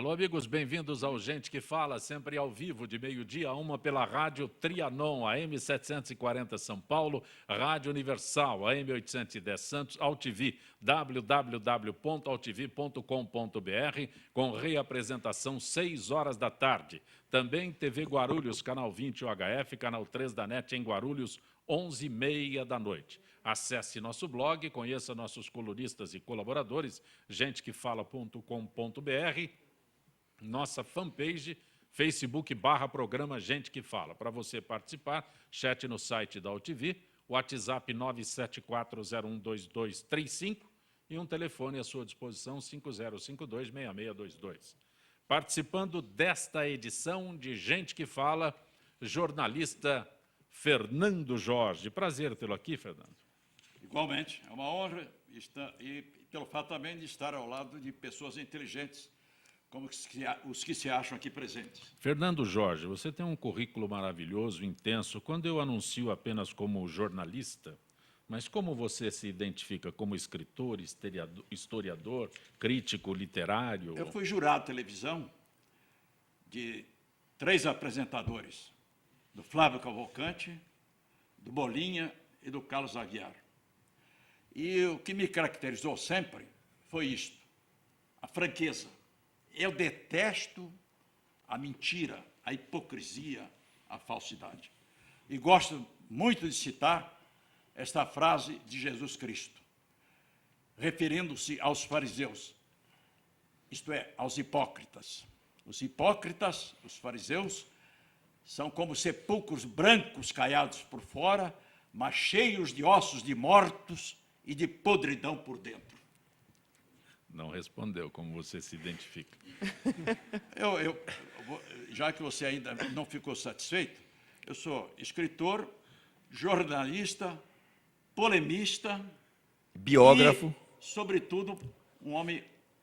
Alô, amigos, bem-vindos ao Gente que Fala, sempre ao vivo, de meio-dia a 1 pela Rádio Trianon, AM 740 São Paulo, Rádio Universal, AM 810 Santos, AltV, www.altv.com.br, com reapresentação 6 horas da tarde. Também TV Guarulhos, canal 20 UHF, canal 3 da NET em Guarulhos, 11h30 da noite. Acesse nosso blog, conheça nossos colunistas e colaboradores, gentequefala.com.br, nossa fanpage, Facebook/programa Gente que Fala. Para você participar, chat no site da AltV, WhatsApp 974012235 e um telefone à sua disposição, 5052-6622. Participando desta edição de Gente que Fala, jornalista Fernando Jorge. Prazer tê-lo aqui, Fernando. Igualmente, é uma honra estar, e pelo fato também de estar ao lado de pessoas inteligentes, como os que se acham aqui presentes. Fernando Jorge, você tem um currículo maravilhoso, intenso. Quando eu anuncio apenas como jornalista, mas como você se identifica como escritor, historiador, crítico, literário? Eu fui jurado de televisão de 3 apresentadores, do Flávio Cavalcante, do Bolinha e do Carlos Aguiar. E o que me caracterizou sempre foi isto, a franqueza. Eu detesto a mentira, a hipocrisia, a falsidade. E gosto muito de citar esta frase de Jesus Cristo, referindo-se aos fariseus, isto é, aos hipócritas. Os hipócritas, os fariseus, são como sepulcros brancos caiados por fora, mas cheios de ossos de mortos e de podridão por dentro. Não respondeu como você se identifica. Já que você ainda não ficou satisfeito, eu sou escritor, jornalista, polemista, biógrafo e, sobretudo, um homem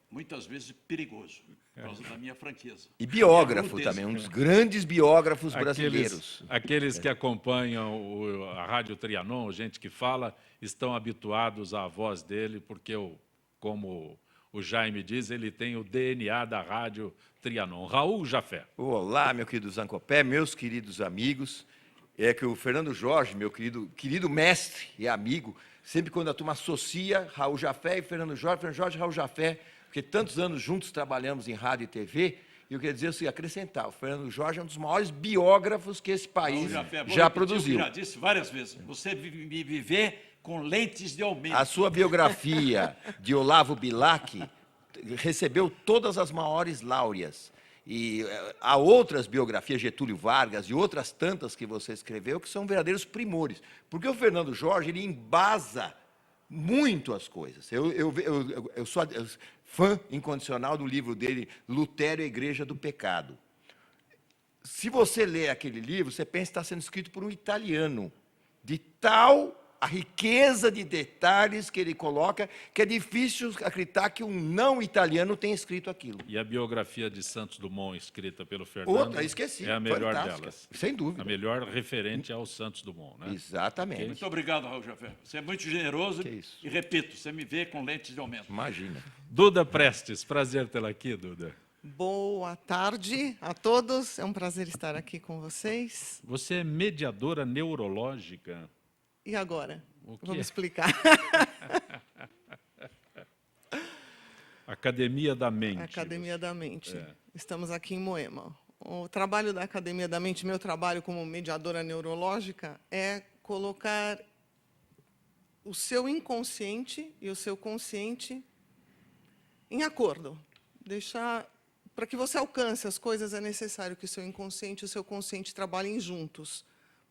muitas vezes perigoso, por causa da minha franqueza. e biógrafo também, um dos grandes biógrafos brasileiros. Aqueles que acompanham a Rádio Trianon, Gente que Fala, estão habituados à voz dele, porque, como o Jaime diz, ele tem o DNA da Rádio Trianon. Raul Jafé. Olá, meu querido Zancopé, meus queridos amigos. É que o Fernando Jorge, meu querido mestre e amigo, sempre quando a turma associa Raul Jafé e Fernando Jorge, Raul Jafé, porque tantos anos juntos trabalhamos em rádio e TV, e eu queria dizer assim, acrescentar, o Fernando Jorge é um dos maiores biógrafos que esse país já produziu. Eu já disse várias vezes, você me viver com lentes de aumento. A sua biografia de Olavo Bilac recebeu todas as maiores láureas. E há outras biografias, Getúlio Vargas e outras tantas que você escreveu, que são verdadeiros primores. Porque o Fernando Jorge, ele embasa muito as coisas. Eu sou fã incondicional do livro dele, Lutero e a Igreja do Pecado. Se você lê aquele livro, você pensa que está sendo escrito por um italiano, de tal a riqueza de detalhes que ele coloca, que é difícil acreditar que um não italiano tenha escrito aquilo. E a biografia de Santos Dumont, escrita pelo Fernando, Outra, esqueci, é a melhor fantástica, delas. sem dúvida. A melhor referente ao Santos Dumont, né? Exatamente. Muito obrigado, Raul Jafé. Você é muito generoso Que isso. e, repito, você me vê com lentes de aumento. Imagina. Duda Prestes, prazer tê-la aqui, Duda. Boa tarde a todos, é um prazer estar aqui com vocês. Você é mediadora neurológica. E agora? O que Vamos é? explicar. Academia da Mente. Academia da Mente. Estamos aqui em Moema. O trabalho da Academia da Mente, meu trabalho como mediadora neurológica, é colocar o seu inconsciente e o seu consciente em acordo. Deixar... Para que você alcance as coisas, é necessário que o seu inconsciente e o seu consciente trabalhem juntos.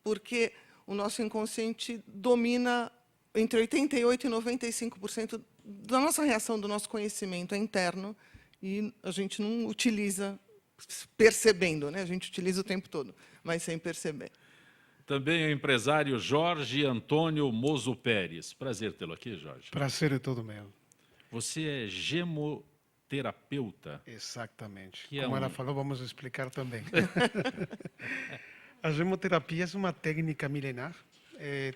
Porque o nosso inconsciente domina entre 88% e 95% da nossa reação, do nosso conhecimento é interno, e a gente não utiliza percebendo, né? A gente utiliza o tempo todo, mas sem perceber. Também é o empresário Jorge Antônio Mozo Pérez. Prazer tê-lo aqui, Jorge. Prazer é todo meu. Você é gemoterapeuta. Exatamente. Que é Como ela falou, vamos explicar também. A gemoterapia é uma técnica milenar.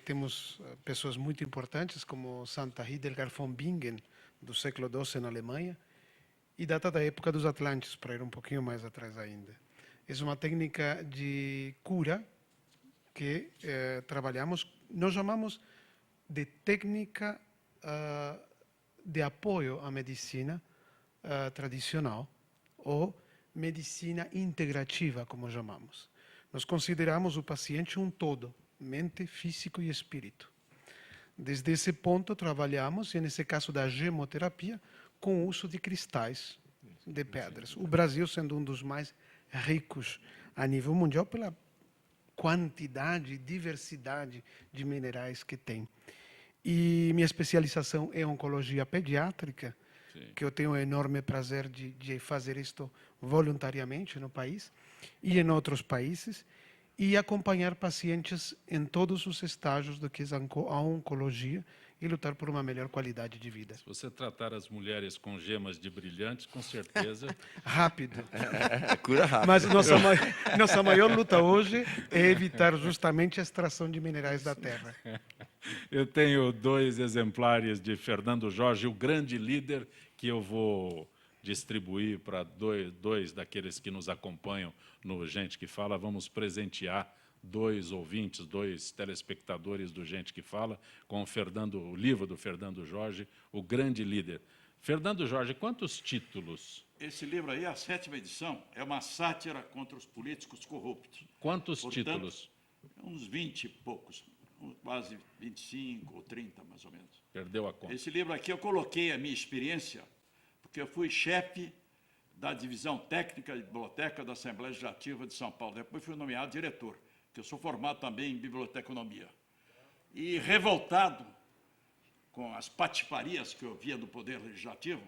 Temos pessoas muito importantes, como Santa Hildegard von Bingen, do século XII na Alemanha, e data da época dos Atlantes, para ir um pouquinho mais atrás ainda. É uma técnica de cura que trabalhamos, nós chamamos de técnica de apoio à medicina tradicional, ou medicina integrativa, como chamamos. Nós consideramos o paciente um todo, mente, físico e espírito. Desde esse ponto, trabalhamos, e nesse caso da gemoterapia, com o uso de cristais de pedras. O Brasil sendo um dos mais ricos a nível mundial pela quantidade e diversidade de minerais que tem. E minha especialização é oncologia pediátrica, que eu tenho o enorme prazer de fazer isto voluntariamente no país e em outros países, e acompanhar pacientes em todos os estágios do que é a oncologia e lutar por uma melhor qualidade de vida. Se você tratar as mulheres com gemas de brilhantes, com certeza... Rápido. Cura rápido. Mas nossa maior luta hoje é evitar justamente a extração de minerais da terra. Eu tenho 2 exemplares de Fernando Jorge, o grande líder, que eu vou distribuir para dois daqueles que nos acompanham no Gente que Fala. Vamos presentear 2 ouvintes, 2 telespectadores do Gente que Fala, com o livro do Fernando Jorge, o grande líder. Fernando Jorge, quantos títulos? Esse livro aí, a 7ª edição, é uma sátira contra os políticos corruptos. Quantos Portanto, títulos? Uns 20 e poucos, quase 25 ou 30, mais ou menos. Perdeu a conta. Esse livro aqui eu coloquei a minha experiência, porque eu fui chefe da Divisão Técnica de Biblioteca da Assembleia Legislativa de São Paulo. Depois fui nomeado diretor, que eu sou formado também em biblioteconomia. E revoltado com as patifarias que eu via do Poder Legislativo,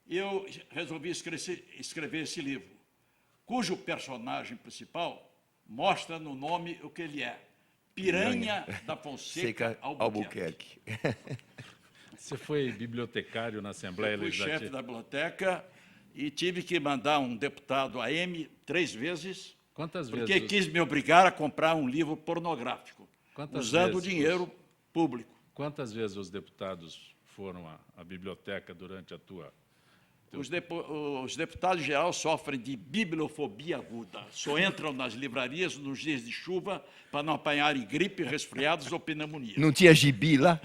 eu resolvi escrever esse livro, cujo personagem principal mostra no nome o que ele é: Piranha da Fonseca Albuquerque. Você foi bibliotecário na Assembleia Eu fui Legislativa? chefe da biblioteca e tive que mandar um deputado a M 3 vezes, Quantas porque vezes? quis me obrigar a comprar um livro pornográfico, Quantas usando o vezes dinheiro público. Quantas vezes os deputados foram à biblioteca durante a tua... Os deputados em geral sofrem de bibliofobia aguda. Só entram nas livrarias nos dias de chuva para não apanharem gripe, resfriados ou pneumonia. Não tinha gibi lá?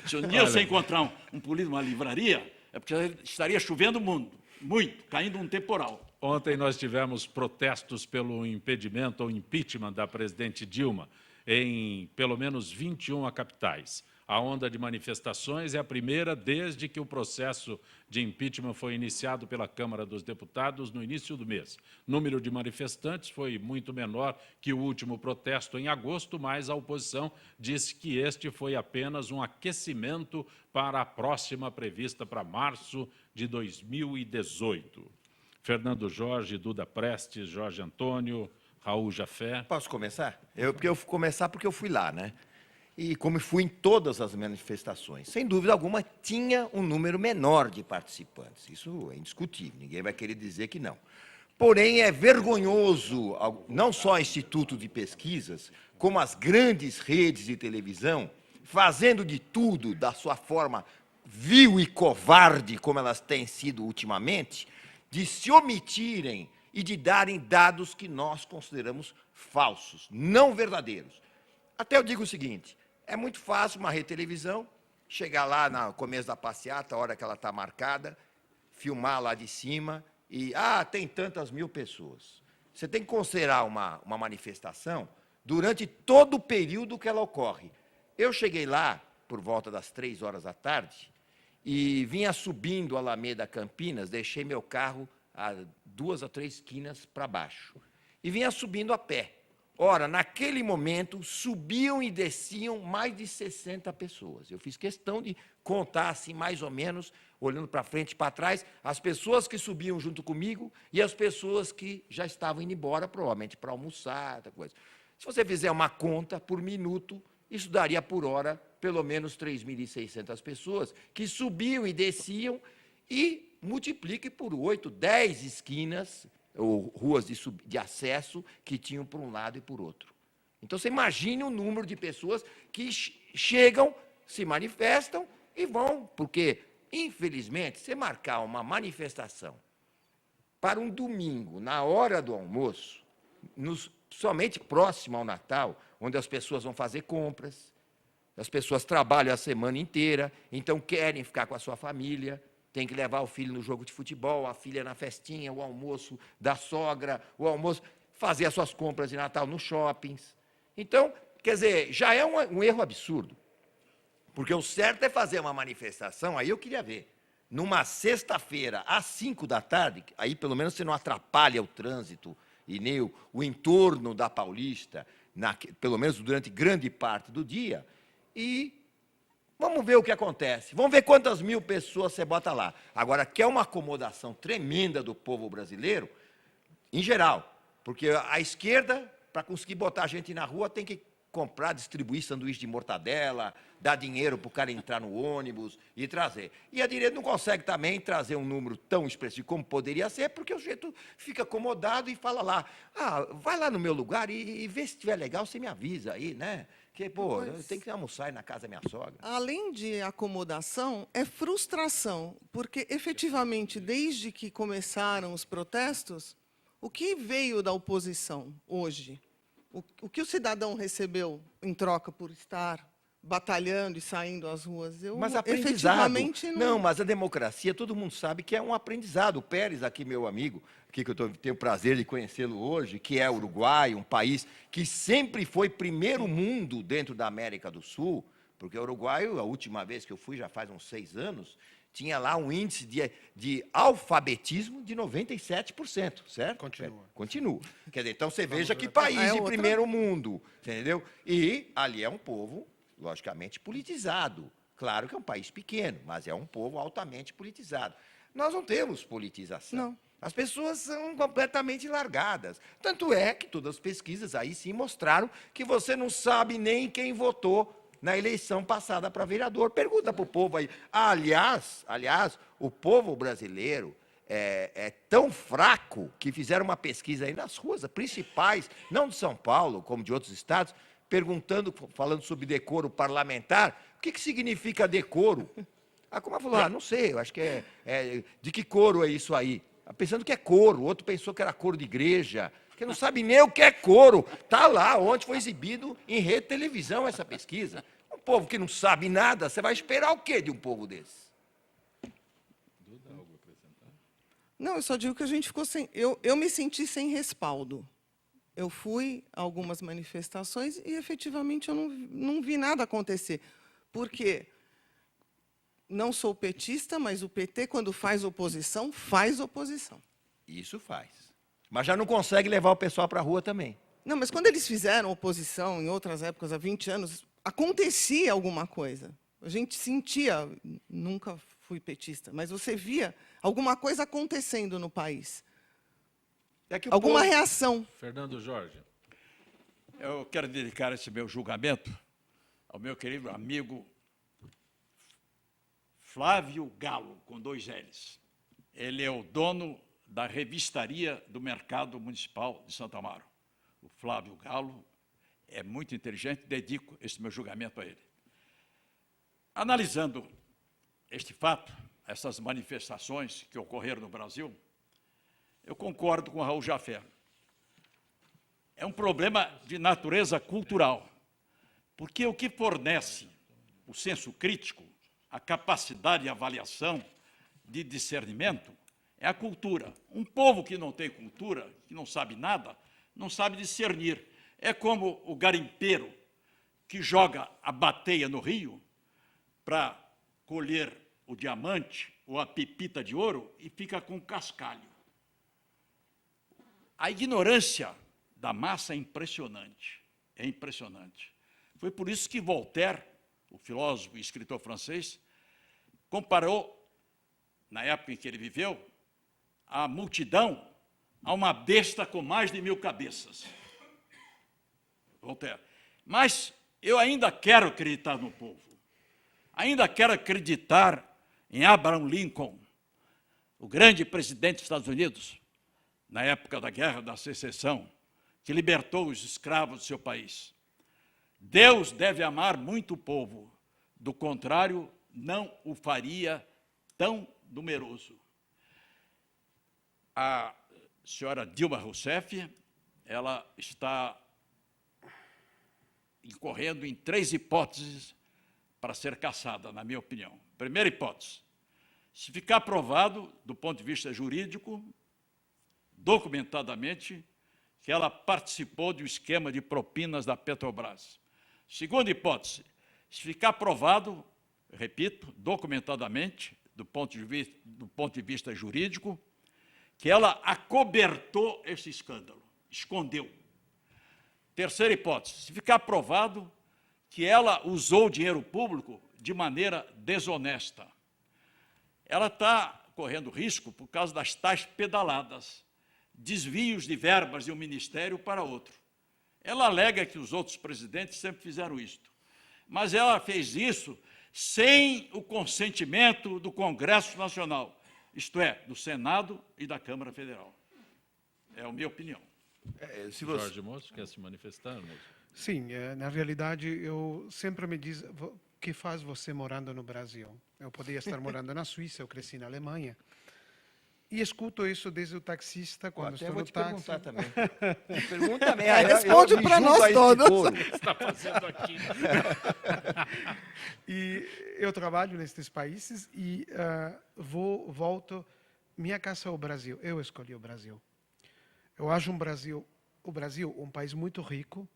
Se um dia você encontrar um político numa livraria, é porque estaria chovendo muito, caindo um temporal. Ontem nós tivemos protestos pelo impedimento ou impeachment da presidente Dilma em pelo menos 21 capitais. A onda de manifestações é a primeira desde que o processo de impeachment foi iniciado pela Câmara dos Deputados no início do mês. O número de manifestantes foi muito menor que o último protesto em agosto, mas a oposição disse que este foi apenas um aquecimento para a próxima prevista para março de 2018. Fernando Jorge, Duda Prestes, Jorge Antônio, Raul Jafé. Posso começar? Eu vou começar porque eu fui lá, né? E como fui em todas as manifestações, sem dúvida alguma, tinha um número menor de participantes. Isso é indiscutível, ninguém vai querer dizer que não. Porém, é vergonhoso, não só o Instituto de Pesquisas, como as grandes redes de televisão, fazendo de tudo da sua forma vil e covarde, como elas têm sido ultimamente, de se omitirem e de darem dados que nós consideramos falsos, não verdadeiros. Até eu digo o seguinte: é muito fácil uma rede de televisão chegar lá no começo da passeata, a hora que ela está marcada, filmar lá de cima e, tem tantas mil pessoas. Você tem que considerar uma manifestação durante todo o período que ela ocorre. Eu cheguei lá por volta das 3 horas da tarde e vinha subindo a Alameda Campinas, deixei meu carro a 2 a 3 esquinas para baixo e vinha subindo a pé. Ora, naquele momento, subiam e desciam mais de 60 pessoas. Eu fiz questão de contar, assim, mais ou menos, olhando para frente e para trás, as pessoas que subiam junto comigo e as pessoas que já estavam indo embora, provavelmente para almoçar, outra coisa. Se você fizer uma conta por minuto, isso daria por hora pelo menos 3.600 pessoas que subiam e desciam, e multiplique por 8, 10 esquinas ou ruas de acesso que tinham por um lado e por outro. Então, você imagine o número de pessoas que chegam, se manifestam e vão, porque Infelizmente, você marcar uma manifestação para um domingo, na hora do almoço, somente próximo ao Natal, onde as pessoas vão fazer compras, as pessoas trabalham a semana inteira, então querem ficar com a sua família, tem que levar o filho no jogo de futebol, a filha na festinha, o almoço da sogra, o almoço, fazer as suas compras de Natal nos shoppings. Então, quer dizer, já é um erro absurdo. Porque o certo é fazer uma manifestação, aí eu queria ver, numa sexta-feira, às 5 da tarde, aí pelo menos você não atrapalha o trânsito e nem o entorno da Paulista, pelo menos durante grande parte do dia, e vamos ver o que acontece. Vamos ver quantas mil pessoas você bota lá. Agora, quer uma acomodação tremenda do povo brasileiro, em geral, porque a esquerda, para conseguir botar a gente na rua, tem que comprar, distribuir sanduíche de mortadela, dar dinheiro para o cara entrar no ônibus e trazer. E a direita não consegue também trazer um número tão expressivo como poderia ser, porque o sujeito fica acomodado e fala lá, vai lá no meu lugar e vê se estiver legal, você me avisa aí, né? Que, pô, eu tenho que almoçar aí na casa da minha sogra. Além de acomodação, é frustração, porque, efetivamente, desde que começaram os protestos, o que veio da oposição hoje? O que o cidadão recebeu em troca por estar batalhando e saindo às ruas? Mas aprendizado. Efetivamente Não, mas a democracia, todo mundo sabe que é um aprendizado. O Pérez, aqui, meu amigo, que eu tenho o prazer de conhecê-lo hoje, que é Uruguai, um país que sempre foi primeiro mundo dentro da América do Sul, porque o Uruguai, a última vez que eu fui, já faz uns 6 anos, tinha lá um índice de alfabetismo de 97%, certo? Continua. Quer dizer, então você veja que país de primeiro mundo, entendeu? E ali é um povo, logicamente, politizado. Claro que é um país pequeno, mas é um povo altamente politizado. Nós não temos politização. Não. As pessoas são completamente largadas. Tanto é que todas as pesquisas aí sim mostraram que você não sabe nem quem votou na eleição passada para vereador. Pergunta para o povo aí. Aliás, o povo brasileiro é tão fraco que fizeram uma pesquisa aí nas ruas principais, não de São Paulo, como de outros estados, falando sobre decoro parlamentar. O que significa decoro? A Coma falou, não sei, eu acho que de que coro é isso aí? Pensando que é coro, o outro pensou que era coro de igreja, que não sabe nem o que é coro. Está lá, ontem foi exibido em rede de televisão essa pesquisa. Um povo que não sabe nada, você vai esperar o quê de um povo desse? Não, eu só digo que a gente ficou sem... Eu me senti sem respaldo. Eu fui a algumas manifestações e, efetivamente, eu não vi nada acontecer. Porque não sou petista, mas o PT, quando faz oposição, faz oposição. Isso faz. Mas já não consegue levar o pessoal para a rua também. Não, mas quando eles fizeram oposição, em outras épocas, há 20 anos, acontecia alguma coisa. A gente sentia, nunca fui petista, mas você via alguma coisa acontecendo no país. Alguma reação. Fernando Jorge. Eu quero dedicar esse meu julgamento ao meu querido amigo Flávio Galo, com 2 L's. Ele é o dono da revistaria do Mercado Municipal de Santo Amaro. O Flávio Galo é muito inteligente, dedico esse meu julgamento a ele. Analisando este fato, essas manifestações que ocorreram no Brasil, eu concordo com o Raul Jafé. É um problema de natureza cultural, porque o que fornece o senso crítico, a capacidade de avaliação, de discernimento, é a cultura. Um povo que não tem cultura, que não sabe nada, não sabe discernir. É como o garimpeiro que joga a bateia no rio para colher o diamante ou a pepita de ouro e fica com cascalho. A ignorância da massa é impressionante. É impressionante. Foi por isso que Voltaire, o filósofo e escritor francês, comparou, na época em que ele viveu, a multidão a uma besta com mais de 1000 cabeças. Voltaire. Mas eu ainda quero acreditar no povo. Ainda quero acreditar em Abraham Lincoln, o grande presidente dos Estados Unidos, na época da Guerra da Secessão, que libertou os escravos do seu país. Deus deve amar muito o povo, do contrário, não o faria tão numeroso. A senhora Dilma Rousseff, ela está incorrendo em 3 hipóteses para ser cassada, na minha opinião. Primeira hipótese, se ficar provado, do ponto de vista jurídico, documentadamente, que ela participou de um esquema de propinas da Petrobras. Segunda hipótese, se ficar provado, repito, documentadamente, do ponto de vista jurídico, que ela acobertou esse escândalo, escondeu. Terceira hipótese, se ficar provado que ela usou o dinheiro público de maneira desonesta. Ela está correndo risco por causa das tais pedaladas, desvios de verbas de um ministério para outro. Ela alega que os outros presidentes sempre fizeram isto, mas ela fez isso sem o consentimento do Congresso Nacional, isto é, do Senado e da Câmara Federal. É a minha opinião. Jorge Moço quer se manifestar, Moço? Sim, na realidade, eu sempre me diz, o que faz você morando no Brasil? Eu poderia estar morando na Suíça, eu cresci na Alemanha. E escuto isso desde o taxista, quando Até estou vou no te táxi. perguntar também. Pergunta também. Responde para nós todos. O que você está fazendo aqui? E eu trabalho nestes países e volto. Minha casa é o Brasil. Eu escolhi o Brasil. Eu acho o Brasil um país muito rico,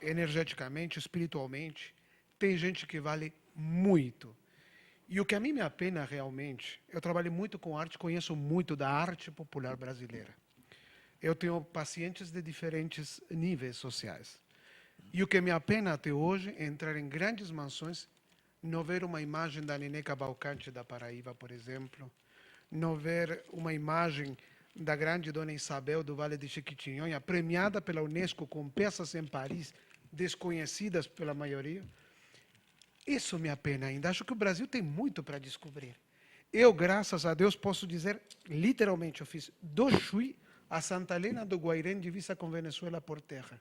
energeticamente, espiritualmente. Tem gente que vale muito. E o que a mim me apena realmente, eu trabalho muito com arte, conheço muito da arte popular brasileira. Eu tenho pacientes de diferentes níveis sociais. E o que me apena até hoje é entrar em grandes mansões, não ver uma imagem da Nenê Cavalcante da Paraíba, por exemplo, não ver uma imagem da grande Dona Isabel do Vale de Jequitinhonha, premiada pela Unesco com peças em Paris, desconhecidas pela maioria. Isso me apena ainda. Acho que o Brasil tem muito para descobrir. Eu, graças a Deus, posso dizer, literalmente, eu fiz do Chuí a Santa Helena do Guairém, divisa com Venezuela por terra.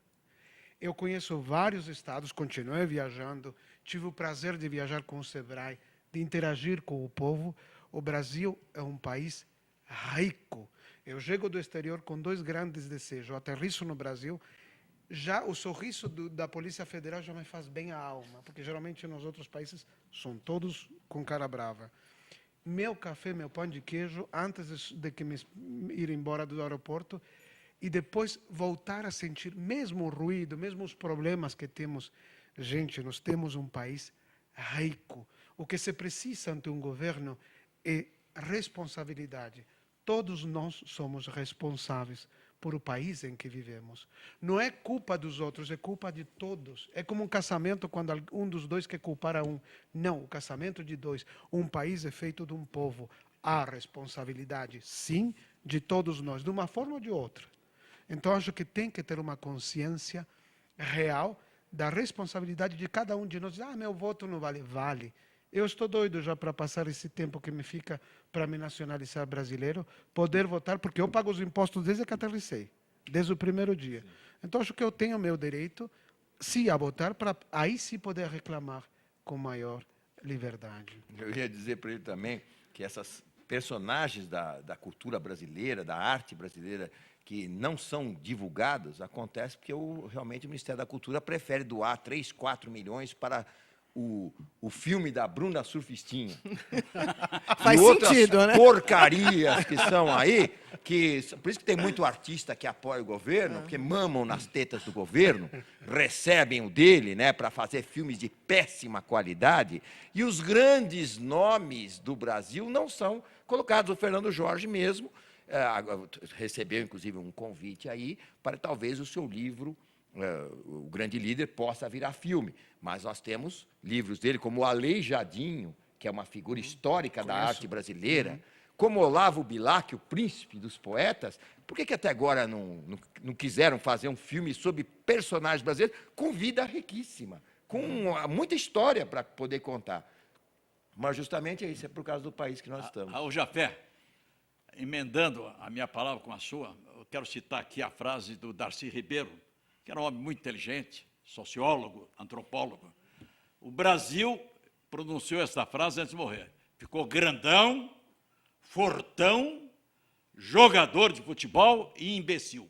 Eu conheço vários estados, continuei viajando, tive o prazer de viajar com o Sebrae, de interagir com o povo. O Brasil é um país rico. Eu chego do exterior com 2 grandes desejos. Eu aterriço no Brasil. Já o sorriso da Polícia Federal já me faz bem a alma, porque geralmente nos outros países são todos com cara brava. Meu café, meu pão de queijo, antes de que me ir embora do aeroporto, e depois voltar a sentir mesmo o ruído, mesmo os problemas que temos. Gente, nós temos um país rico. O que se precisa ante um governo é responsabilidade. Todos nós somos responsáveis por o país em que vivemos. Não é culpa dos outros, é culpa de todos. É como um casamento quando um dos dois quer culpar a um. Não, o casamento de 2. Um país é feito de um povo. Há responsabilidade, sim, de todos nós, de uma forma ou de outra. Então, acho que tem que ter uma consciência real da responsabilidade de cada um de nós. Meu voto não vale. Vale. Eu estou doido já para passar esse tempo que me fica para me nacionalizar brasileiro, poder votar, porque eu pago os impostos desde que aterrissei, desde o primeiro dia. Sim. Então, acho que eu tenho o meu direito, sim, a votar, para aí sim poder reclamar com maior liberdade. Eu ia dizer para ele também que essas personagens da cultura brasileira, da arte brasileira, que não são divulgadas, acontece porque realmente o Ministério da Cultura prefere doar 3, 4 milhões para o filme da Bruna Surfistinha. Faz e outras sentido, né? porcarias que são aí, por isso que tem muito artista que apoia o governo, porque mamam nas tetas do governo, recebem o dele, né, para fazer filmes de péssima qualidade, e os grandes nomes do Brasil não são colocados. O Fernando Jorge mesmo recebeu, inclusive, um convite aí para talvez o seu livro, O Grande Líder, possa virar filme. Mas nós temos livros dele, como o Aleijadinho, que é uma figura histórica da arte brasileira, como Olavo Bilac, o príncipe dos poetas. Por que até agora não quiseram fazer um filme sobre personagens brasileiros com vida riquíssima, com muita história para poder contar? Mas justamente isso é por causa do país que nós estamos. Ao Jafé, emendando a minha palavra com a sua, eu quero citar aqui a frase do Darcy Ribeiro, que era um homem muito inteligente, sociólogo, antropólogo. O Brasil pronunciou essa frase antes de morrer. ficou grandão, fortão, jogador de futebol e imbecil.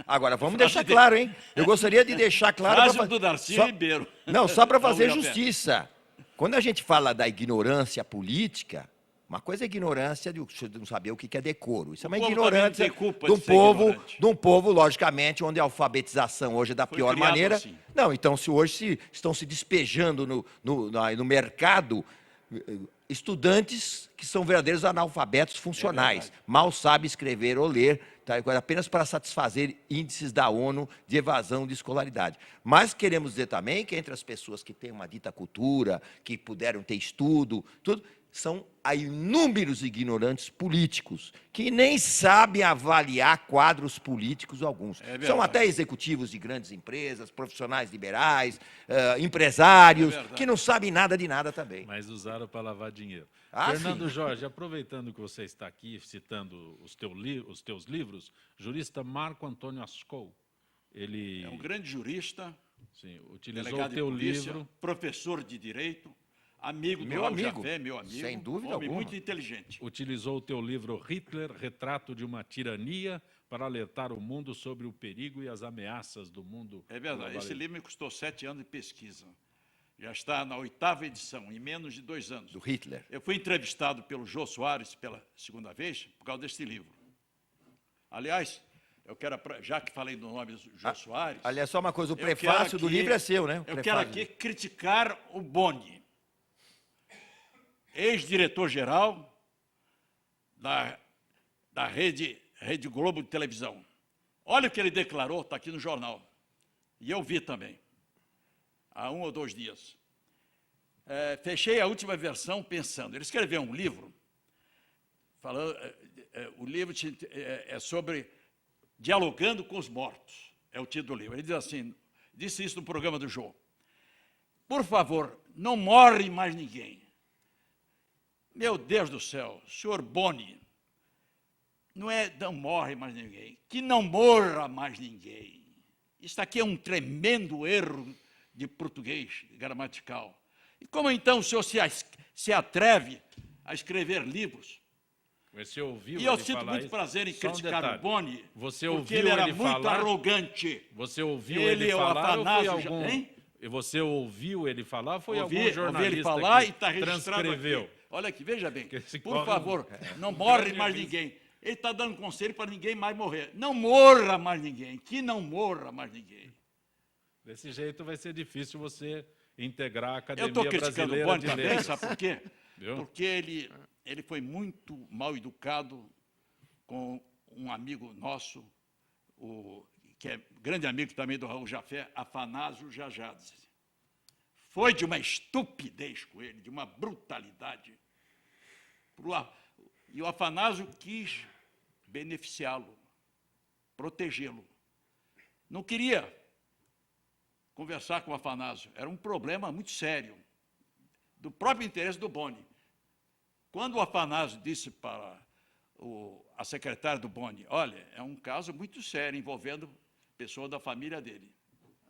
Agora, vamos deixar claro, hein? Eu gostaria de deixar claro... Frase pra do Darcy só- Ribeiro. Não, só para fazer Raul Japé. justiça. Quando a gente fala da ignorância política, uma coisa é ignorância de não saber o que é decoro. Isso é uma povo ignorância também tem culpa de um de ser povo, ignorante. logicamente, onde a alfabetização hoje é da Foi pior criado maneira. assim. Não, então, se hoje estão se despejando no mercado estudantes que são verdadeiros analfabetos funcionais, mal sabem escrever ou ler, tá, apenas para satisfazer índices da ONU de evasão de escolaridade. Mas queremos dizer também que entre as pessoas que têm uma dita cultura, que puderam ter estudo, tudo, são há inúmeros ignorantes políticos, que nem sabem avaliar quadros políticos alguns. São até executivos de grandes empresas, profissionais liberais, empresários, que não sabem nada de nada também. Mas usaram para lavar dinheiro. Ah, Fernando sim. Jorge, aproveitando que você está aqui citando os teus livros, jurista Marco Antônio Ascol, ele É um grande jurista, sim, utilizou o delegado de teu polícia, livro. professor de direito, amigo do Meu Raul amigo, Japé, meu amigo, sem dúvida homem alguma. muito inteligente. Utilizou o teu livro Hitler, Retrato de uma Tirania, para alertar o mundo sobre o perigo e as ameaças do mundo. É verdade, esse globalista. livro me custou 7 anos de pesquisa. Já está na 8ª edição, em menos de 2 anos. Do Hitler. Eu fui entrevistado pelo Jô Soares pela segunda vez, por causa desse livro. Aliás, eu quero, já que falei do nome do Jô Soares... Aliás, só uma coisa, o eu quero prefácio do aqui- livro é seu, né? O Eu quero prefácio. aqui criticar o Boni, ex-diretor-geral da Rede Globo de televisão. Olha o que ele declarou, está aqui no jornal. E eu vi também, há 1 ou 2 dias. Fechei a última versão pensando. Ele escreveu um livro, falando, o livro é sobre Dialogando com os Mortos, é o título do livro. Ele diz assim, disse isso no programa do Jô. Por favor, não morre mais ninguém. Meu Deus do céu, senhor Boni, não morre mais ninguém, que não morra mais ninguém. Isso aqui é um tremendo erro de português gramatical. E como então o senhor se atreve a escrever livros? Você ouviu E eu ele sinto falar muito isso? prazer em Só um criticar detalhe. o Boni, Você porque ouviu ele era ele muito falar? arrogante. Você ouviu Ele ele é o falar ou foi Afanásio algum... hein? E você ouviu ele falar ou foi algum Ouvi jornalista ele falar que e está registrado transcreveu? aqui. Olha aqui, veja bem. Que esse Por corre- favor, não morre grande mais aviso. ninguém. Ele está dando conselho para ninguém mais morrer. Não morra mais ninguém, que não morra mais ninguém. Desse jeito vai ser difícil você integrar a Eu Academia estou criticando o Brasileira Boni de também, Letras. sabe por quê? Viu? Porque ele foi muito mal educado com um amigo nosso, que é grande amigo também do Raul Japé, Afanásio Jajades. Foi de uma estupidez com ele, de uma brutalidade. E o Afanásio quis beneficiá-lo, protegê-lo. Não queria conversar com o Afanásio. Era um problema muito sério, do próprio interesse do Boni. Quando o Afanásio disse para a secretária do Boni, olha, é um caso muito sério envolvendo pessoa da família dele.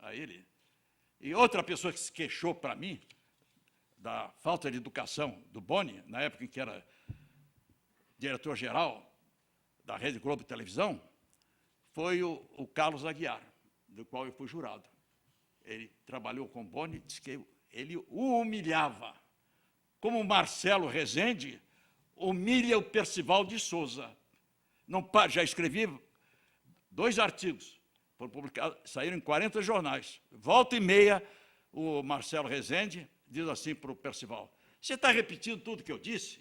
A ele. E outra pessoa que se queixou para mim da falta de educação do Boni, na época em que era diretor-geral da Rede Globo de televisão, foi o Carlos Aguiar, do qual eu fui jurado. Ele trabalhou com o Boni e disse que ele o humilhava. Como o Marcelo Rezende humilha o Percival de Souza. Já escrevi 2 artigos, foram publicados, saíram em 40 jornais. Volta e meia, o Marcelo Rezende diz assim para o Percival, você está repetindo tudo que eu disse?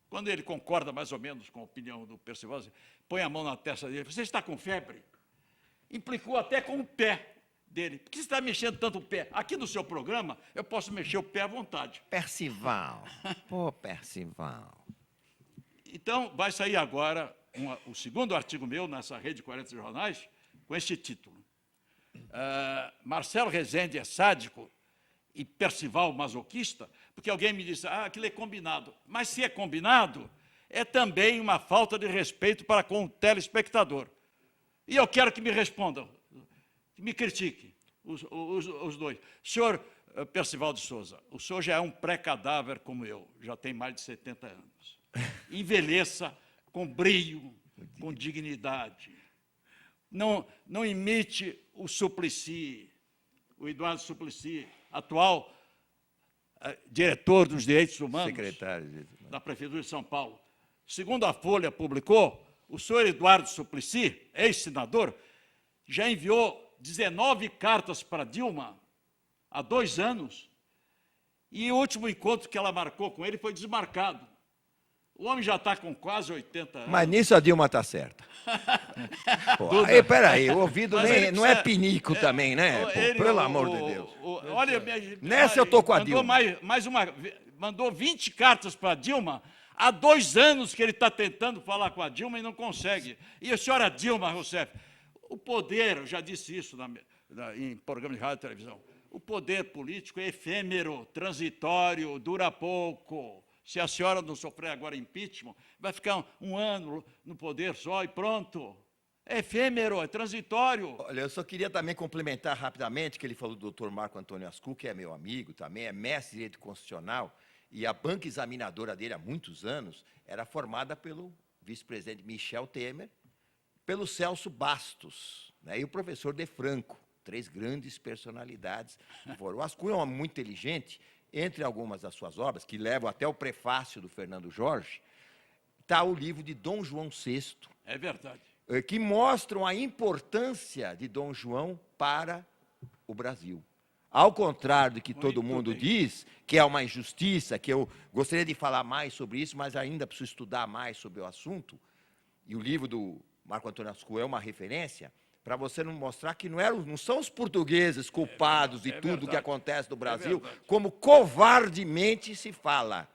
Quando ele concorda mais ou menos com a opinião do Percival, põe a mão na testa dele, você está com febre? Implicou até com o pé dele. Por que você está mexendo tanto o pé? Aqui no seu programa, eu posso mexer o pé à vontade. Percival. Pô, Percival. Então, vai sair agora o segundo artigo meu, nessa rede de 40 jornais, com este título. Marcelo Rezende é sádico e Percival masoquista, porque alguém me disse, aquilo é combinado. Mas se é combinado, é também uma falta de respeito para com o telespectador. E eu quero que me respondam, que me critiquem, os dois. Senhor Percival de Souza, o senhor já é um pré-cadáver como eu, já tem mais de 70 anos. Envelheça com brio, com dignidade. Não imite o Suplicy, o Eduardo Suplicy, atual diretor dos direitos humanos Secretário da Prefeitura de São Paulo. Segundo a Folha publicou, o senhor Eduardo Suplicy, ex-senador, já enviou 19 cartas para Dilma há 2 anos, e o último encontro que ela marcou com ele foi desmarcado. O homem já está com quase 80 anos. Mas nisso a Dilma está certa. Pô, peraí, o ouvido não é pinico também, né? Pô, pelo amor de Deus. Olha, nessa eu estou com a Dilma. Mandou 20 cartas para a Dilma. Há 2 anos que ele está tentando falar com a Dilma e não consegue. E a senhora Dilma Rousseff, o poder, eu já disse isso em programa de rádio e televisão, o poder político é efêmero, transitório, dura pouco. Se a senhora não sofrer agora impeachment, vai ficar um ano no poder só e pronto. É efêmero, é transitório. Olha, eu só queria também complementar rapidamente que ele falou do doutor Marco Antônio Ascu, que é meu amigo também, é mestre em direito constitucional, e a banca examinadora dele há muitos anos era formada pelo vice-presidente Michel Temer, pelo Celso Bastos, né, e o professor De Franco, 3 grandes personalidades. O Ascu é um homem muito inteligente. Entre algumas das suas obras, que levam até o prefácio do Fernando Jorge, está o livro de Dom João VI. É verdade. Que mostram a importância de Dom João para o Brasil. Ao contrário do que todo mundo diz, que é uma injustiça, que eu gostaria de falar mais sobre isso, mas ainda preciso estudar mais sobre o assunto, e o livro do Marco Antônio Ascu é uma referência, para você não mostrar que não são os portugueses culpados de tudo que acontece no Brasil, como covardemente se fala.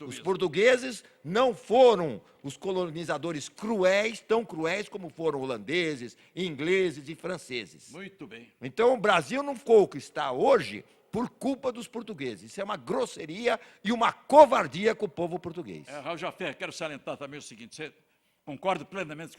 Os portugueses não foram os colonizadores cruéis, tão cruéis como foram holandeses, ingleses e franceses. Muito bem. Então, o Brasil não ficou o que está hoje por culpa dos portugueses. Isso é uma grosseria e uma covardia com o povo português. Raul Jafé, quero salientar também o seguinte, você concorda plenamente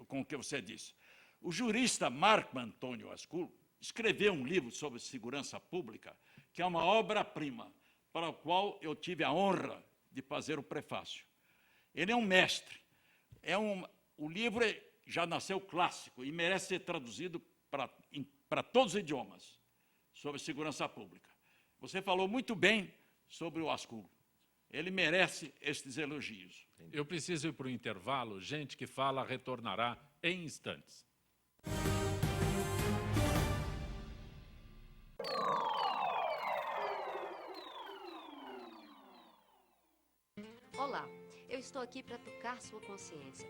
com o que você disse. O jurista Marco Antônio Ascu escreveu um livro sobre segurança pública, que é uma obra-prima, para o qual eu tive a honra de fazer o prefácio. Ele é um mestre. O livro já nasceu clássico e merece ser traduzido para todos os idiomas sobre segurança pública. Você falou muito bem sobre o Ascu. Ele merece estes elogios. Eu preciso ir para o intervalo. Gente que fala retornará em instantes. Olá, eu estou aqui para tocar sua consciência.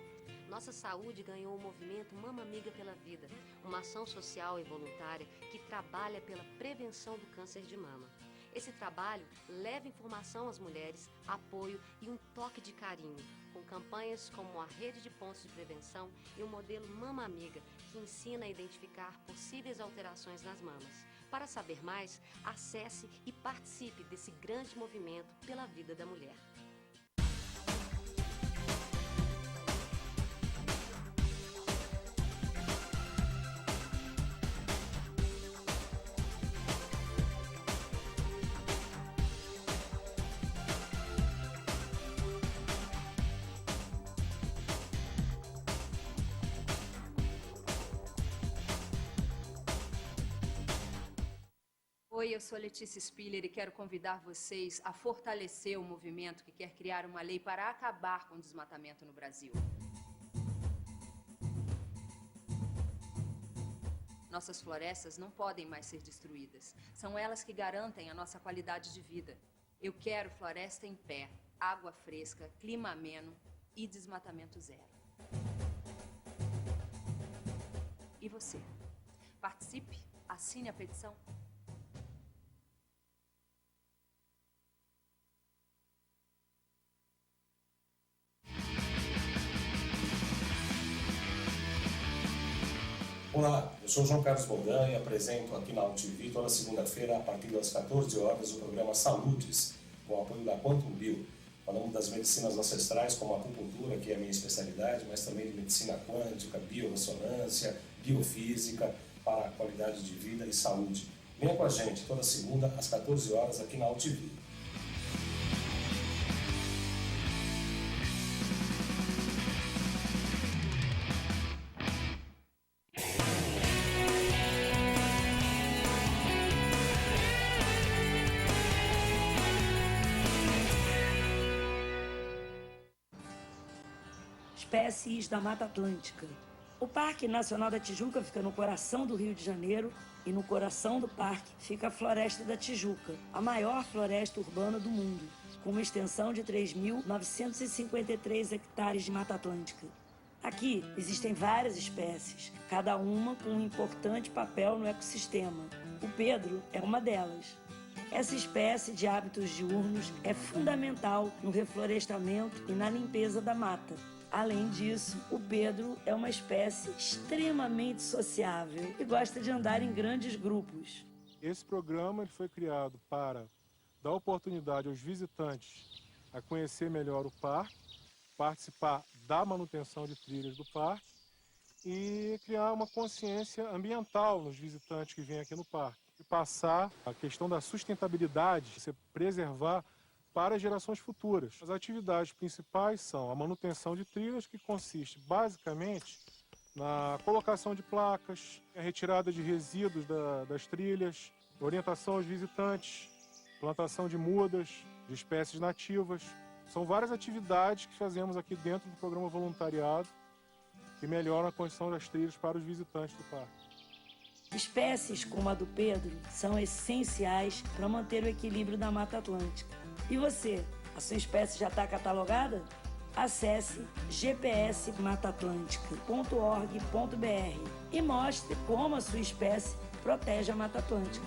Nossa saúde ganhou o movimento Mama Amiga pela Vida, uma ação social e voluntária que trabalha pela prevenção do câncer de mama. Esse trabalho leva informação às mulheres, apoio e um toque de carinho, com campanhas como a Rede de Pontos de Prevenção e o modelo Mama Amiga, que ensina a identificar possíveis alterações nas mamas. Para saber mais, acesse e participe desse grande movimento pela vida da mulher. Oi, eu sou Letícia Spiller e quero convidar vocês a fortalecer o movimento que quer criar uma lei para acabar com o desmatamento no Brasil. Nossas florestas não podem mais ser destruídas. São elas que garantem a nossa qualidade de vida. Eu quero floresta em pé, água fresca, clima ameno e desmatamento zero. E você? Participe, assine a petição. Olá, eu sou João Carlos Boldan e apresento aqui na UTV toda segunda-feira, a partir das 14 horas, o programa Saludes, com o apoio da Quantum Bio. Falamos das medicinas ancestrais, como a acupuntura, que é a minha especialidade, mas também de medicina quântica, biorressonância, biofísica, para a qualidade de vida e saúde. Venha com a gente toda segunda às 14 horas aqui na UTV. Espécies da Mata Atlântica. O Parque Nacional da Tijuca fica no coração do Rio de Janeiro e no coração do parque fica a Floresta da Tijuca, a maior floresta urbana do mundo, com uma extensão de 3.953 hectares de Mata Atlântica. Aqui existem várias espécies, cada uma com um importante papel no ecossistema. O Pedro é uma delas. Essa espécie de hábitos diurnos é fundamental no reflorestamento e na limpeza da mata. Além disso, o Pedro é uma espécie extremamente sociável e gosta de andar em grandes grupos. Esse programa foi criado para dar oportunidade aos visitantes a conhecer melhor o parque, participar da manutenção de trilhas do parque e criar uma consciência ambiental nos visitantes que vêm aqui no parque. E passar a questão da sustentabilidade, se preservar para gerações futuras. As atividades principais são a manutenção de trilhas, que consiste basicamente na colocação de placas, a retirada de resíduos das trilhas, orientação aos visitantes, plantação de mudas, de espécies nativas. São várias atividades que fazemos aqui dentro do programa voluntariado que melhoram a condição das trilhas para os visitantes do parque. Espécies como a do Pedro são essenciais para manter o equilíbrio da Mata Atlântica. E você, a sua espécie já está catalogada? Acesse gpsmataatlântica.org.br e mostre como a sua espécie protege a Mata Atlântica.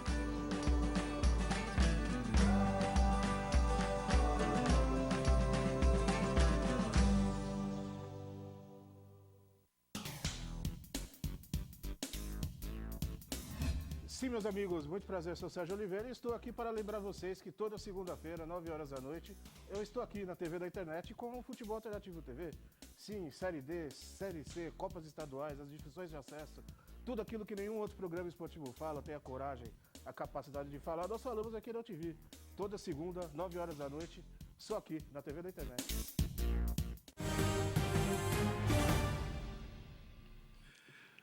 Sim, meus amigos, muito prazer, eu sou Sérgio Oliveira e estou aqui para lembrar vocês que toda segunda-feira, 9 horas da noite, eu estou aqui na TV da internet com o Futebol Alternativo TV. Sim, Série D, Série C, Copas Estaduais, as divisões de acesso, tudo aquilo que nenhum outro programa esportivo fala, tem a coragem, a capacidade de falar, nós falamos aqui na UTV. Toda segunda, 9 horas da noite, só aqui na TV da internet.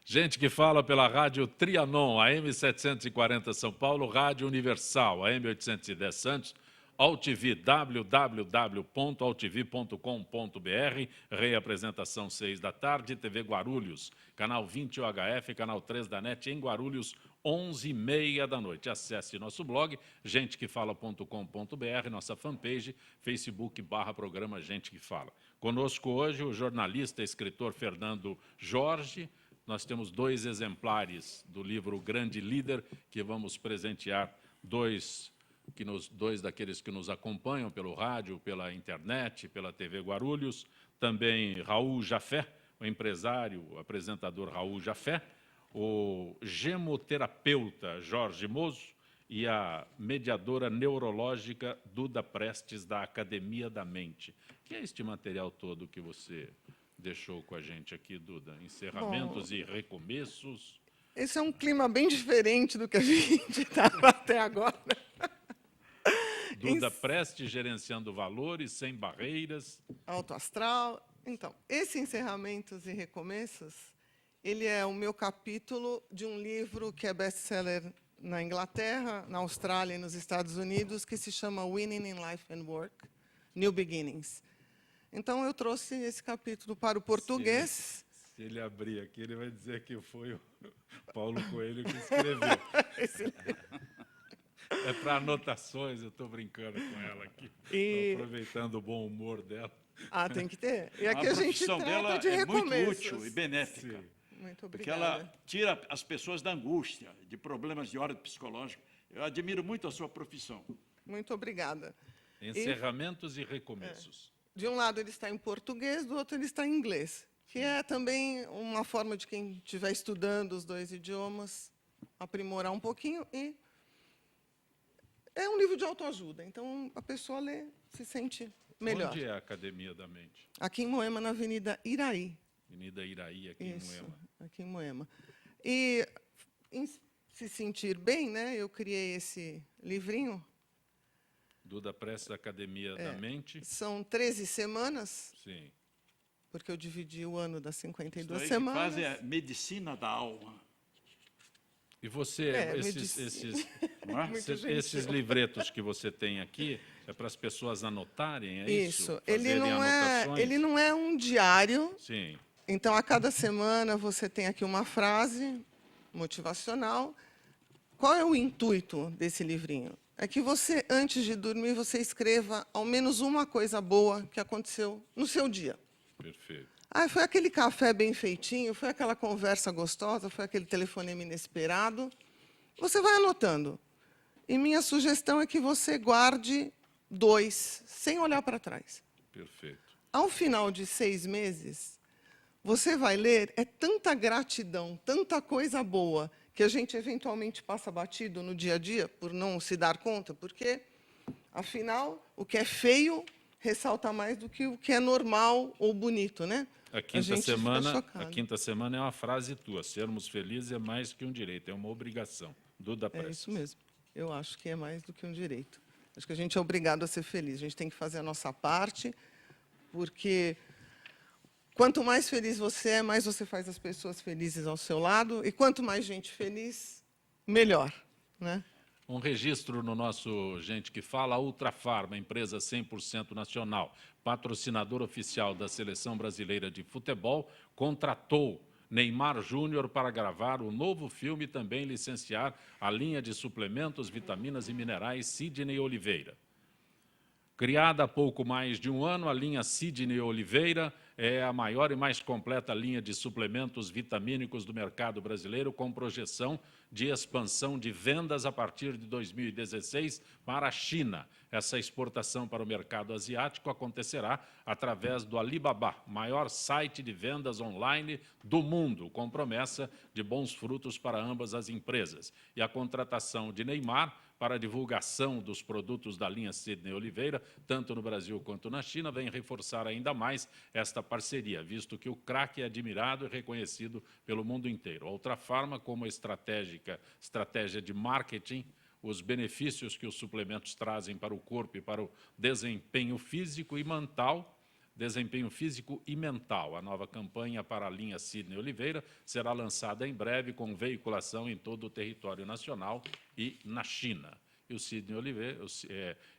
Gente que fala pela Rádio Trianon, AM 740 São Paulo, Rádio Universal, AM 810 Santos, AltV, www.altv.com.br, reapresentação 6 da tarde, TV Guarulhos, canal 20 UHF, canal 3 da NET em Guarulhos, 11h30 da noite. Acesse nosso blog, gentequefala.com.br, nossa fanpage, Facebook/programa Gente que Fala. Conosco hoje o jornalista e escritor Fernando Jorge. Nós temos 2 exemplares do livro Grande Líder, que vamos presentear dois daqueles que nos acompanham pelo rádio, pela internet, pela TV Guarulhos. Também Raul Jafé, o empresário, o apresentador Raul Jafé, o gemoterapeuta Jorge Mozo e a mediadora neurológica Duda Prestes, da Academia da Mente. Que é este material todo que você deixou com a gente aqui, Duda? Encerramentos e recomeços. Esse é um clima bem diferente do que a gente estava até agora. Duda Prestes, gerenciando valores, sem barreiras. Alto astral. Então, esse Encerramentos e Recomeços, ele é o meu capítulo de um livro que é best-seller na Inglaterra, na Austrália e nos Estados Unidos, que se chama Winning in Life and Work, New Beginnings. Então, eu trouxe esse capítulo para o português. Se ele abrir aqui, ele vai dizer que foi o Paulo Coelho que escreveu. É para anotações, eu estou brincando com ela aqui. Aproveitando o bom humor dela. Ah, tem que ter. E aqui a gente trata dela de recomeços. É muito útil e benéfica. Sim. Muito Porque obrigada. ela tira as pessoas da angústia, de problemas de ordem psicológica. Eu admiro muito a sua profissão. Muito obrigada. Encerramentos e recomeços. De um lado ele está em português, do outro ele está em inglês, que é também uma forma de quem estiver estudando os 2 idiomas aprimorar um pouquinho. E é um livro de autoajuda, então a pessoa lê, se sente melhor. Onde é a Academia da Mente? Aqui em Moema, na Avenida Iraí. Avenida Iraí, aqui Isso, em Moema. aqui em Moema. E se sentir bem, né, eu criei esse livrinho. Duda Prestes, Academia da Mente. São 13 semanas, Sim. porque eu dividi o ano das 52 Isso aí que semanas. faz a medicina da alma. E você, esses livretos que você tem aqui, é para as pessoas anotarem, é isso? Isso. Fazerem Ele não é um diário. Sim. Então, a cada semana, você tem aqui uma frase motivacional. Qual é o intuito desse livrinho? É que você, antes de dormir, você escreva ao menos uma coisa boa que aconteceu no seu dia. Perfeito. Ah, foi aquele café bem feitinho, foi aquela conversa gostosa, foi aquele telefonema inesperado. Você vai anotando. E minha sugestão é que você guarde 2, sem olhar para trás. Perfeito. Ao final de 6 meses, você vai ler, é tanta gratidão, tanta coisa boa, que a gente eventualmente passa batido no dia a dia, por não se dar conta, porque, afinal, o que é feio ressalta mais do que o que é normal ou bonito, né? A quinta semana é uma frase tua. Sermos felizes é mais que um direito, é uma obrigação. Duda Prestes. É isso mesmo. Eu acho que é mais do que um direito. Acho que a gente é obrigado a ser feliz. A gente tem que fazer a nossa parte, porque quanto mais feliz você é, mais você faz as pessoas felizes ao seu lado. E quanto mais gente feliz, melhor, né? Um registro no nosso Gente que Fala, a Ultrafarma, empresa 100% nacional, patrocinador oficial da Seleção Brasileira de Futebol, contratou Neymar Júnior para gravar o novo filme e também licenciar a linha de suplementos, vitaminas e minerais Sidney Oliveira. Criada há pouco mais de um ano, a linha Sidney Oliveira é a maior e mais completa linha de suplementos vitamínicos do mercado brasileiro, com projeção de expansão de vendas a partir de 2016 para a China. Essa exportação para o mercado asiático acontecerá através do Alibaba, maior site de vendas online do mundo, com promessa de bons frutos para ambas as empresas. E a contratação de Neymar para a divulgação dos produtos da linha Sidney Oliveira, tanto no Brasil quanto na China, vem reforçar ainda mais esta parceria, visto que o craque é admirado e reconhecido pelo mundo inteiro. A Ultrafarma, como estratégia de marketing, os benefícios que os suplementos trazem para o corpo e para o desempenho físico e mental. A nova campanha para a linha Sidney Oliveira será lançada em breve, com veiculação em todo o território nacional e na China. E o Sidney Oliveira,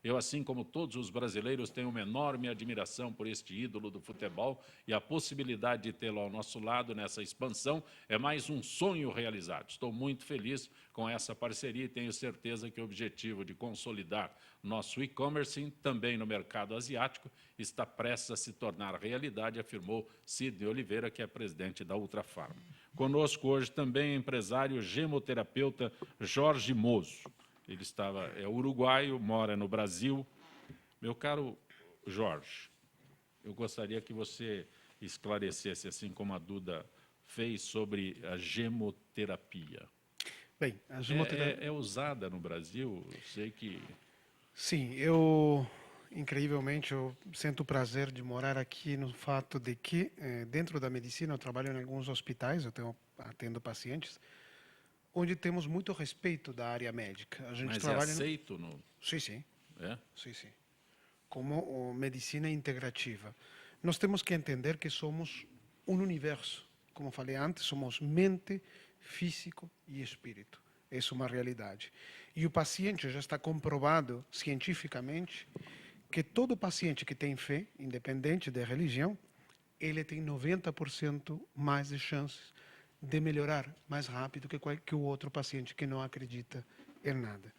eu, assim como todos os brasileiros, tenho uma enorme admiração por este ídolo do futebol, e a possibilidade de tê-lo ao nosso lado nessa expansão é mais um sonho realizado. Estou muito feliz com essa parceria e tenho certeza que o objetivo de consolidar nosso e-commerce também no mercado asiático está prestes a se tornar realidade, afirmou Sidney Oliveira, que é presidente da Ultrafarma. Conosco hoje também o empresário gemoterapeuta Jorge Mozo. Ele é uruguaio, mora no Brasil. Meu caro Jorge, eu gostaria que você esclarecesse, assim como a Duda fez, sobre a gemoterapia. Bem, a gemoterapia é usada no Brasil? Eu sei que... Sim, incrivelmente, eu sinto o prazer de morar aqui no fato de que, dentro da medicina, eu trabalho em alguns hospitais, atendo pacientes, onde temos muito respeito da área médica. A gente Mas trabalha aceito no... Sim, sim. É? Sim, sim. Como medicina integrativa. Nós temos que entender que somos um universo. Como falei antes, somos mente, físico e espírito. Essa é uma realidade. E o paciente já está comprovado cientificamente que todo paciente que tem fé, independente da religião, ele tem 90% mais de chances de melhorar mais rápido que o outro paciente que não acredita em nada.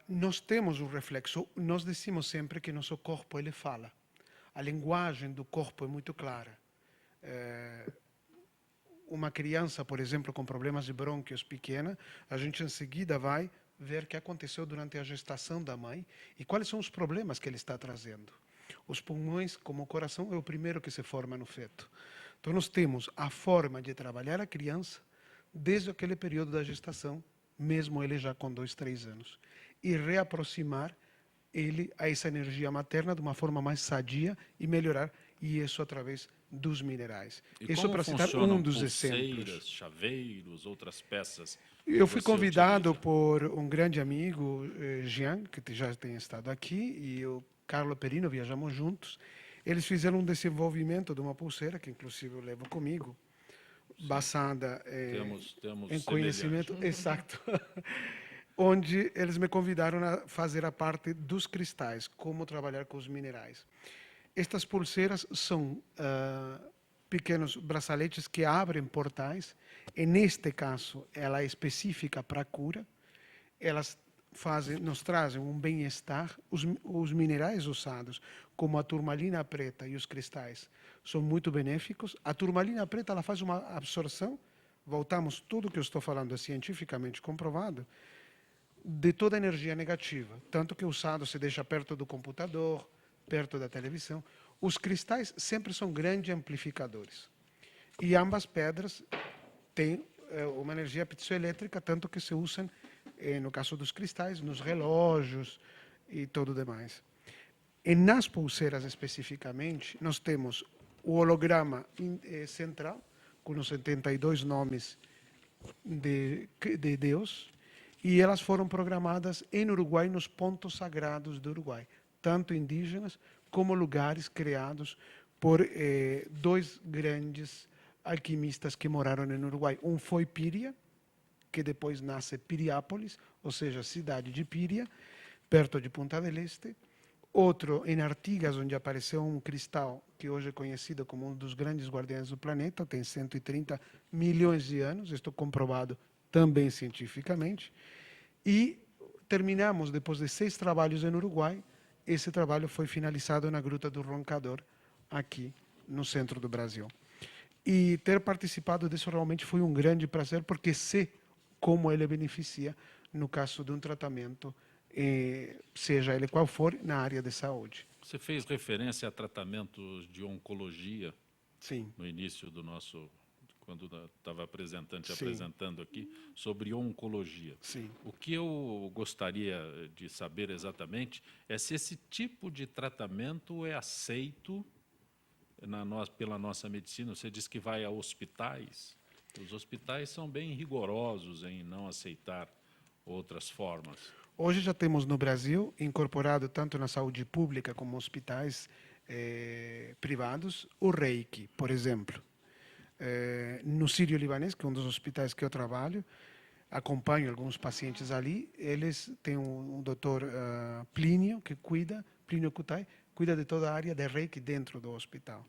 Nós temos um reflexo, nós dizemos sempre que nosso corpo ele fala. A linguagem do corpo é muito clara. Uma criança, por exemplo, com problemas de brônquios pequena, a gente em seguida vai ver o que aconteceu durante a gestação da mãe e quais são os problemas que ele está trazendo. Os pulmões, como o coração, é o primeiro que se forma no feto. Então, nós temos a forma de trabalhar a criança desde aquele período da gestação, mesmo ele já com 2, 3 anos, e reaproximar ele a essa energia materna de uma forma mais sadia e melhorar, e isso através dos minerais. E Isso como para citar funcionam um dos pulseiras, exemplos. chaveiros, outras peças? Eu fui você convidado utiliza? por um grande amigo, Jean, que já tem estado aqui, e o Carlo Perino, viajamos juntos. Eles fizeram um desenvolvimento de uma pulseira, que inclusive eu levo comigo, basada Temos em semelhante. conhecimento exato, onde eles me convidaram a fazer a parte dos cristais, como trabalhar com os minerais. Estas pulseiras são pequenos braçaletes que abrem portais, e neste caso ela é específica para a cura. Elas nos trazem um bem-estar. Os minerais usados, como a turmalina preta e os cristais, são muito benéficos. A turmalina preta ela faz uma absorção, voltamos, tudo que eu estou falando é cientificamente comprovado, de toda a energia negativa, tanto que o usado se deixa perto do computador, perto da televisão. Os cristais sempre são grandes amplificadores. E ambas pedras têm uma energia piezoelétrica, tanto que se usam, no caso dos cristais, nos relógios e todo o demais. E nas pulseiras especificamente, nós temos o holograma central, com os 72 nomes de Deus, e elas foram programadas em Uruguai, nos pontos sagrados do Uruguai, tanto indígenas como lugares criados por dois grandes alquimistas que moraram no Uruguai. Um foi Píria, que depois nasce Piriápolis, ou seja, cidade de Píria, perto de Punta del Este. Outro em Artigas, onde apareceu um cristal que hoje é conhecido como um dos grandes guardiães do planeta, tem 130 milhões de anos, isto comprovado também cientificamente. E terminamos, depois de 6 trabalhos no Uruguai, esse trabalho foi finalizado na Gruta do Roncador, aqui no centro do Brasil. E ter participado disso realmente foi um grande prazer, porque sei como ele beneficia no caso de um tratamento, seja ele qual for, na área de saúde. Você fez referência a tratamentos de oncologia. Sim. No início do nosso, quando estava Sim. apresentando aqui, sobre oncologia. Sim. O que eu gostaria de saber exatamente é se esse tipo de tratamento é aceito pela nossa medicina. Você diz que vai a hospitais. Os hospitais são bem rigorosos em não aceitar outras formas. Hoje já temos no Brasil, incorporado tanto na saúde pública como hospitais privados, o Reiki, por exemplo. No Sírio-Libanês, que é um dos hospitais que eu trabalho, acompanho alguns pacientes ali, eles têm um doutor Plínio, que Plínio Kutai, cuida de toda a área de Reiki dentro do hospital.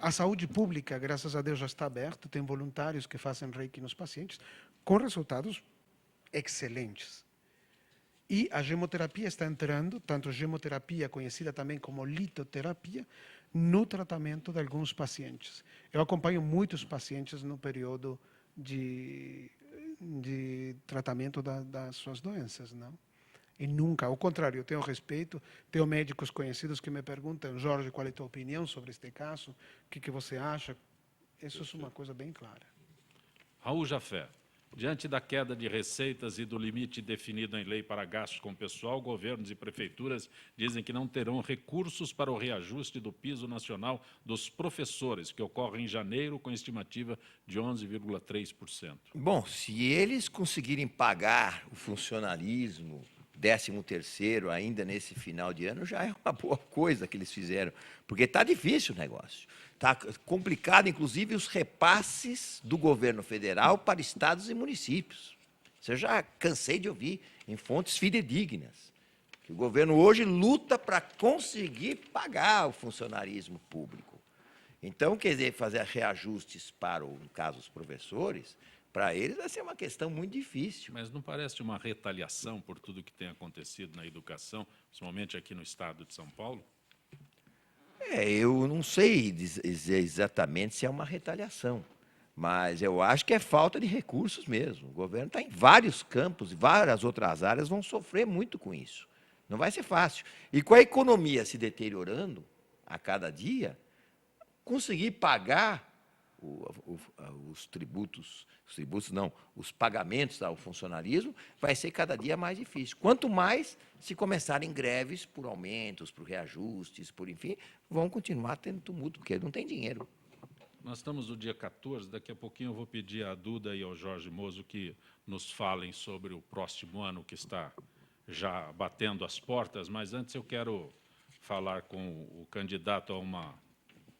A saúde pública, graças a Deus, já está aberta, tem voluntários que fazem Reiki nos pacientes, com resultados excelentes. E a gemoterapia está entrando, tanto gemoterapia, conhecida também como litoterapia, no tratamento de alguns pacientes. Eu acompanho muitos pacientes no período de tratamento das suas doenças, não? E nunca, ao contrário, eu tenho respeito, tenho médicos conhecidos que me perguntam: Jorge, qual é a tua opinião sobre este caso? O que você acha? Isso é uma coisa bem clara. Raul Jafé, diante da queda de receitas e do limite definido em lei para gastos com pessoal, governos e prefeituras dizem que não terão recursos para o reajuste do piso nacional dos professores, que ocorre em janeiro, com estimativa de 11,3%. Bom, se eles conseguirem pagar o funcionalismo, 13º ainda nesse final de ano, já é uma boa coisa que eles fizeram, porque está difícil o negócio. Está complicado, inclusive, os repasses do governo federal para estados e municípios. Isso eu já cansei de ouvir em fontes fidedignas, que o governo hoje luta para conseguir pagar o funcionarismo público. Então, quer dizer, fazer reajustes para, no caso, os professores, para eles vai ser uma questão muito difícil. Mas não parece uma retaliação por tudo que tem acontecido na educação, principalmente aqui no estado de São Paulo? Eu não sei dizer exatamente se é uma retaliação, mas eu acho que é falta de recursos mesmo. O governo está em vários campos e várias outras áreas vão sofrer muito com isso. Não vai ser fácil. E com a economia se deteriorando a cada dia, conseguir pagar os tributos não, os pagamentos ao funcionalismo, vai ser cada dia mais difícil. Quanto mais se começarem greves por aumentos, por reajustes, por enfim, vão continuar tendo tumulto, porque não tem dinheiro. Nós estamos no dia 14, daqui a pouquinho eu vou pedir à Duda e ao Jorge Mozo que nos falem sobre o próximo ano que está já batendo as portas, mas antes eu quero falar com o candidato a uma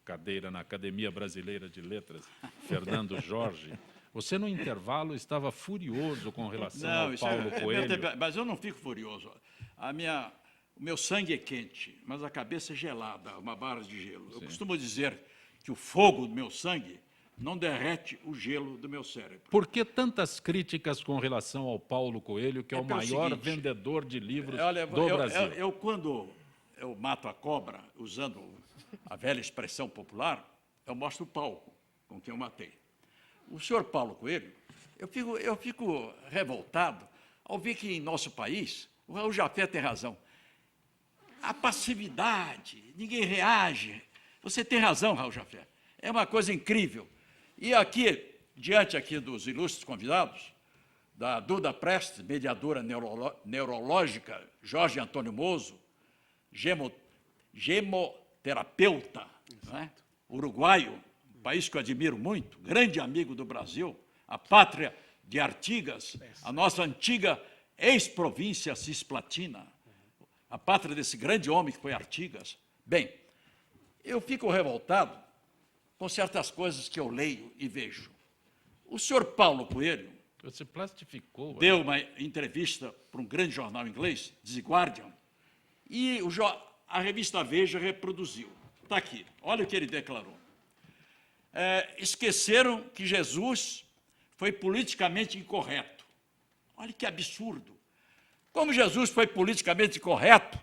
cadeira na Academia Brasileira de Letras, Fernando Jorge. Você, no intervalo, estava furioso com relação ao Paulo Coelho. Mas eu não fico furioso. O meu sangue é quente, mas a cabeça é gelada, uma barra de gelo. Eu costumo dizer que o fogo do meu sangue não derrete o gelo do meu cérebro. Por que tantas críticas com relação ao Paulo Coelho, que é o maior seguinte, vendedor de livros do Brasil? Quando eu mato a cobra, usando a velha expressão popular, eu mostro o palco com quem eu matei. O senhor Paulo Coelho, eu fico revoltado ao ver que em nosso país, o Raul Jafé tem razão, a passividade, ninguém reage. Você tem razão, Raul Jafé. É uma coisa incrível. E aqui, diante aqui dos ilustres convidados, da Duda Prestes, mediadora neurológica, Jorge Antônio Mozo, gemoterapeuta, né? Uruguaio, um país que eu admiro muito, grande amigo do Brasil, a pátria de Artigas, a nossa antiga ex-província cisplatina, a pátria desse grande homem que foi Artigas. Bem, eu fico revoltado com certas coisas que eu leio e vejo. O senhor Paulo Coelho Você plastificou. deu uma entrevista para um grande jornal inglês, The Guardian, e a revista Veja reproduziu. Está aqui, olha o que ele declarou. Esqueceram que Jesus foi politicamente incorreto. Olha que absurdo. Como Jesus foi politicamente incorreto,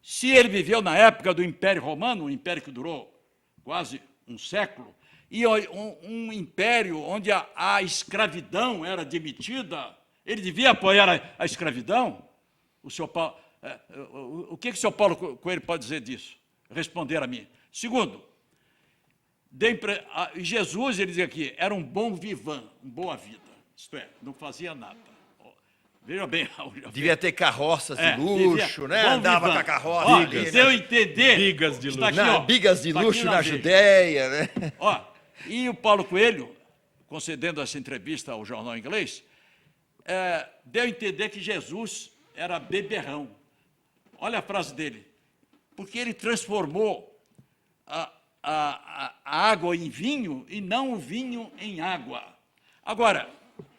se ele viveu na época do Império Romano, um império que durou quase um século, e um império onde a escravidão era admitida, ele devia apoiar a escravidão? O que o senhor Paulo Coelho pode dizer disso? Responder a mim. Segundo, Jesus, ele dizia aqui, era um bom vivant, um boa vida, isto é, não fazia nada. Veja bem, devia ter carroças de luxo, né? Andava com a carroça. Deu a entender. Bigas de luxo. Aqui, ó, bigas de luxo na Judéia, né? E o Paulo Coelho, concedendo essa entrevista ao jornal inglês, deu a entender que Jesus era beberrão. Olha a frase dele. Porque ele transformou a água em vinho e não o vinho em água. Agora,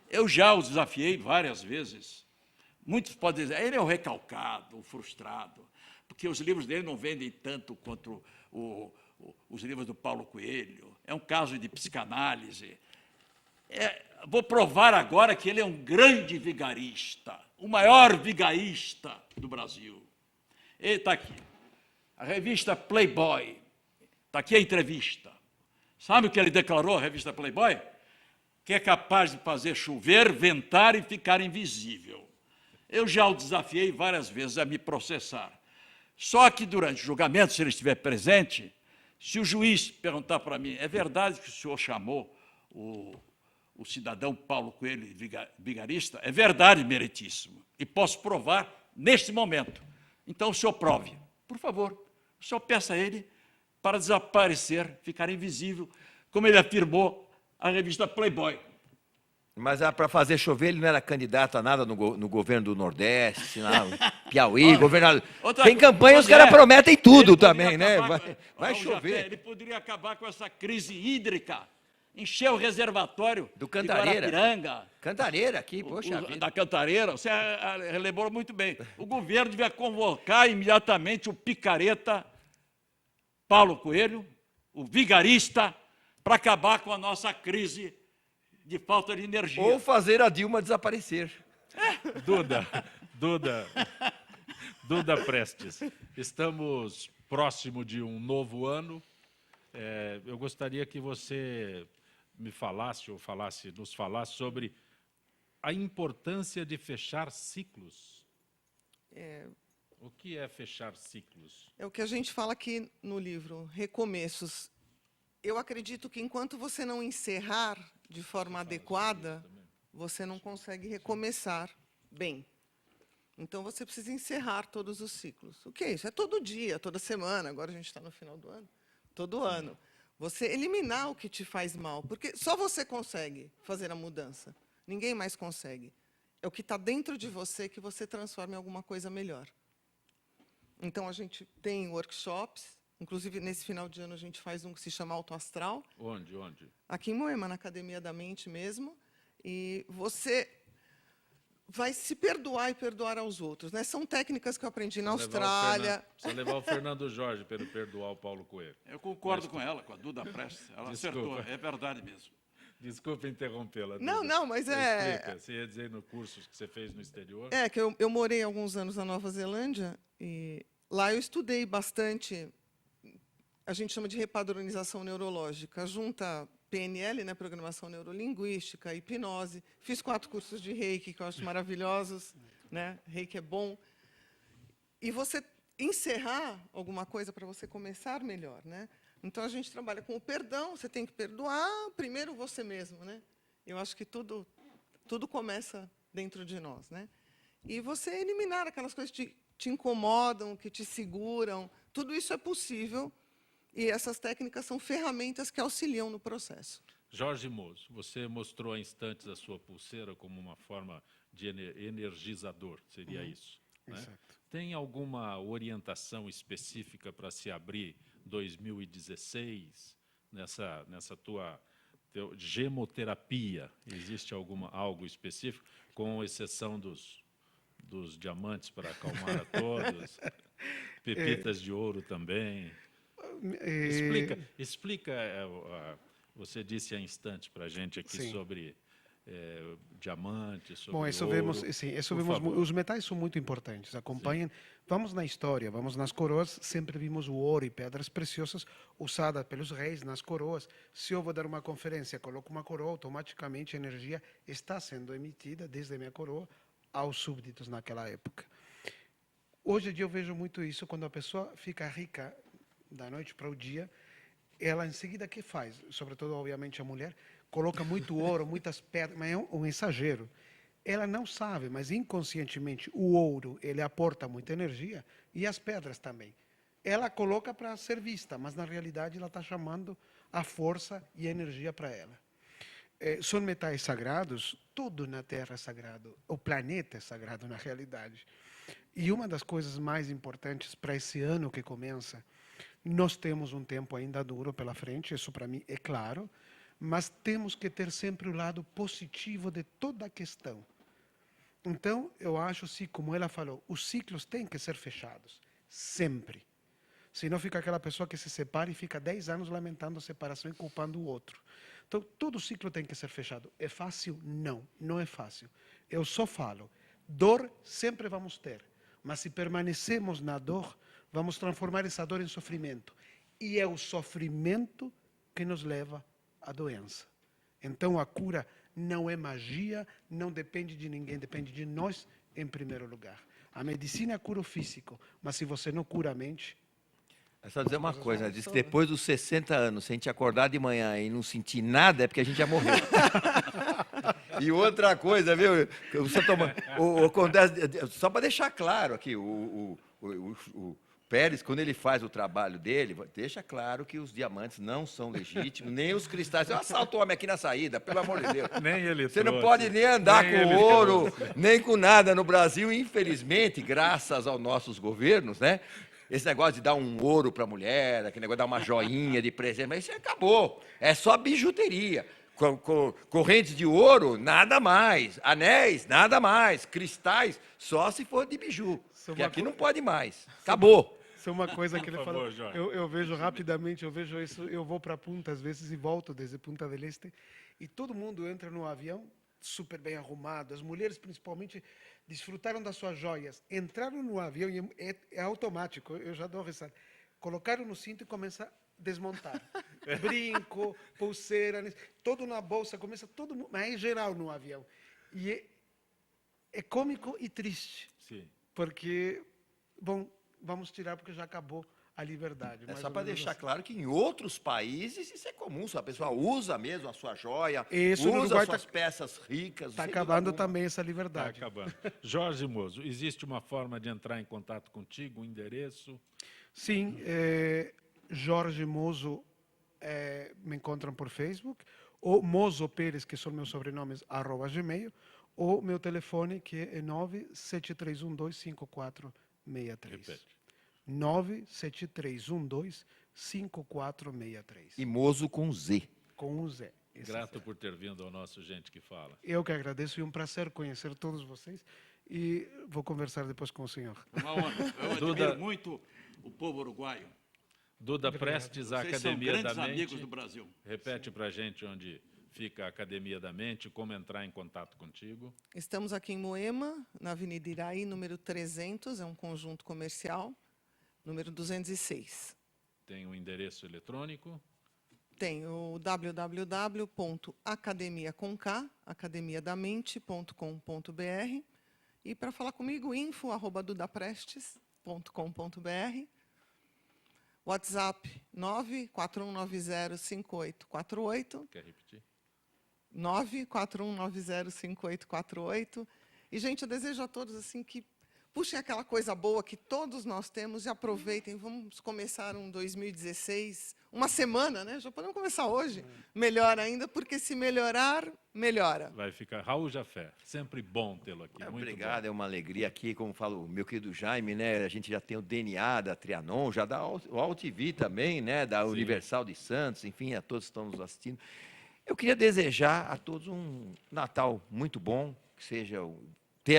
eu já o desafiei várias vezes. Muitos podem dizer, ele é o recalcado, o frustrado, porque os livros dele não vendem tanto quanto os livros do Paulo Coelho. É um caso de psicanálise. Vou provar agora que ele é um grande vigarista, o maior vigarista do Brasil. Ele está aqui. A revista Playboy. Está aqui a entrevista. Sabe o que ele declarou, a revista Playboy? Que é capaz de fazer chover, ventar e ficar invisível. Eu já o desafiei várias vezes a me processar. Só que durante o julgamento, se ele estiver presente, se o juiz perguntar para mim, é verdade que o senhor chamou o cidadão Paulo Coelho vigarista? É verdade, meritíssimo. E posso provar neste momento. Então, o senhor prove. Por favor, o senhor peça a ele para desaparecer, ficar invisível, como ele afirmou a revista Playboy. Mas para fazer chover, ele não era candidato a nada no governo do Nordeste, Piauí, governador. Tem campanha, os caras prometem tudo também, né? Vai chover. Ele poderia acabar com essa crise hídrica, encher o reservatório do Cantareira. de Guarapiranga. Cantareira aqui, poxa vida. Da Cantareira, você relembrou muito bem. O governo devia convocar imediatamente o picareta Paulo Coelho, o vigarista, para acabar com a nossa crise de falta de energia. Ou fazer a Dilma desaparecer. Duda Prestes, estamos próximo de um novo ano. Eu gostaria que você me falasse, nos falasse sobre a importância de fechar ciclos. O que é fechar ciclos? É o que a gente fala aqui no livro, recomeços. eu acredito que enquanto você não encerrar de forma adequada, você não consegue recomeçar bem. Então, você precisa encerrar todos os ciclos. O que é isso? É todo dia, toda semana. Agora a gente está no final do ano. Todo ano. Você eliminar o que te faz mal. Porque só você consegue fazer a mudança. Ninguém mais consegue. É o que está dentro de você que você transforma em alguma coisa melhor. Então, a gente tem workshops. Inclusive, nesse final de ano, a gente faz um que se chama Alto Astral. Onde? Aqui em Moema, na Academia da Mente mesmo. E você vai se perdoar e perdoar aos outros, né? São técnicas que eu aprendi na Austrália. Precisa levar o Fernando Jorge para ele perdoar o Paulo Coelho. Eu concordo com ela, com a Duda Prestes. Ela acertou, é verdade mesmo. Desculpa interrompê-la. Não, mas Explica, você ia dizer no curso que você fez no exterior? É, que eu morei alguns anos na Nova Zelândia, e lá eu estudei bastante, a gente chama de repadronização neurológica, junta PNL, né, programação neurolinguística, hipnose. Fiz 4 cursos de Reiki, que eu acho maravilhosos, né? Reiki é bom. E você encerrar alguma coisa para você começar melhor, né? Então, a gente trabalha com o perdão, você tem que perdoar primeiro você mesmo, né? Eu acho que tudo começa dentro de nós, né? E você eliminar aquelas coisas que te incomodam, que te seguram, tudo isso é possível. E essas técnicas são ferramentas que auxiliam no processo. Jorge Mozo, você mostrou há instantes a sua pulseira como uma forma de energizador, seria isso, né? Exato. Tem alguma orientação específica para se abrir 2016 nessa tua gemoterapia? Existe algo específico, com exceção dos diamantes para acalmar a todos, pepitas de ouro também? Explica, você disse há instantes para a gente aqui Sim. sobre diamantes, sobre Bom, isso ouro. vemos, sim, isso vemos, os metais são muito importantes. Acompanhem, vamos na história, vamos nas coroas, sempre vimos o ouro e pedras preciosas usadas pelos reis nas coroas. Se eu vou dar uma conferência, coloco uma coroa, automaticamente a energia está sendo emitida desde a minha coroa aos súbditos naquela época. Hoje em dia eu vejo muito isso, quando a pessoa fica rica da noite para o dia, ela em seguida o que faz? Sobretudo, obviamente, a mulher, coloca muito ouro, muitas pedras, mas é um exagero. Ela não sabe, mas inconscientemente o ouro ele aporta muita energia e as pedras também. Ela coloca para ser vista, mas na realidade ela está chamando a força e a energia para ela. São metais sagrados, tudo na Terra é sagrado, o planeta é sagrado na realidade. E uma das coisas mais importantes para esse ano que começa, nós temos um tempo ainda duro pela frente, isso para mim é claro, mas temos que ter sempre o lado positivo de toda a questão. Então, eu acho, assim, como ela falou, os ciclos têm que ser fechados, sempre. Senão fica aquela pessoa que se separa e fica 10 anos lamentando a separação e culpando o outro. Então, todo ciclo tem que ser fechado. É fácil? Não, não é fácil. Eu só falo, dor sempre vamos ter, mas se permanecemos na dor, vamos transformar essa dor em sofrimento. E é o sofrimento que nos leva à doença. Então, a cura não é magia, não depende de ninguém, depende de nós em primeiro lugar. A medicina cura o físico, mas se você não cura a mente... É só dizer uma coisa, né? Diz que depois dos 60 anos, se a gente acordar de manhã e não sentir nada, é porque a gente já morreu. E outra coisa, viu? Só para deixar claro aqui, o Pérez, quando ele faz o trabalho dele, deixa claro que os diamantes não são legítimos, nem os cristais. Eu assalto o homem aqui na saída, pelo amor de Deus. Nem ele Você não trouxe. pode nem andar Nem com ele ouro, trouxe. nem com nada no Brasil, infelizmente, graças aos nossos governos, né? Esse negócio de dar um ouro para a mulher, aquele negócio de dar uma joinha de presente, mas isso acabou. É só bijuteria. Correntes de ouro, nada mais. Anéis, nada mais. Cristais, só se for de biju. Porque aqui não pode mais. Acabou. Isso é uma coisa que ele Por falou. favor, Jorge. Eu vejo rapidamente, eu vejo isso, eu vou para Punta às vezes e volto desde Punta del Este, e todo mundo entra no avião super bem arrumado. As mulheres, principalmente, desfrutaram das suas joias. Entraram no avião e é automático, eu já dou risada. Colocaram no cinto e começa a desmontar. Brinco, pulseira, todo na bolsa, começa todo mundo, mas é geral no avião. E é cômico e triste. Sim. Porque, bom, vamos tirar porque já acabou a liberdade. É mais só ou para menos deixar assim. claro que em outros países isso é comum. A pessoa usa mesmo a sua joia, Isso no usa Uruguai suas peças ricas. Está sem acabando dúvida alguma. também essa Está liberdade. acabando. Jorge Mozo, existe uma forma de entrar em contato contigo, um endereço? Sim, Jorge Mozo me encontram por Facebook, ou Mozo Pérez, que são meus sobrenomes, @gmail, ou meu telefone, que é 973125463. Repete. 973125463. E Mozo com Z. Com um Z. Grato por ter vindo ao nosso Gente que Fala. Eu que agradeço e um prazer conhecer todos vocês e vou conversar depois com o senhor. Uma honra. Eu Duda- admiro muito o povo uruguaio. Duda Prestes, a Vocês são Academia grandes da Mente. amigos do Brasil. Repete para a gente onde fica a Academia da Mente, como entrar em contato contigo. Estamos aqui em Moema, na Avenida Iraí, número 300, é um conjunto comercial, número 206. Tem um endereço eletrônico. Tem o academiadamente.com.br e para falar comigo, info@dudaprestes.com.br. WhatsApp 941905848, Quer repetir? 941905848. E, gente, eu desejo a todos assim que puxem aquela coisa boa que todos nós temos e aproveitem. Vamos começar um 2016, uma semana, né? Já podemos começar hoje. Melhor ainda, porque se melhorar, melhora. Vai ficar. Raul Jafé, sempre bom tê-lo aqui. Muito Obrigado, bom. é uma alegria aqui, como fala o meu querido Jaime, né? A gente já tem o DNA da Trianon, já da o AltV também, né? Da Universal de Santos, enfim, a todos que estão nos assistindo. Eu queria desejar a todos um Natal muito bom, que seja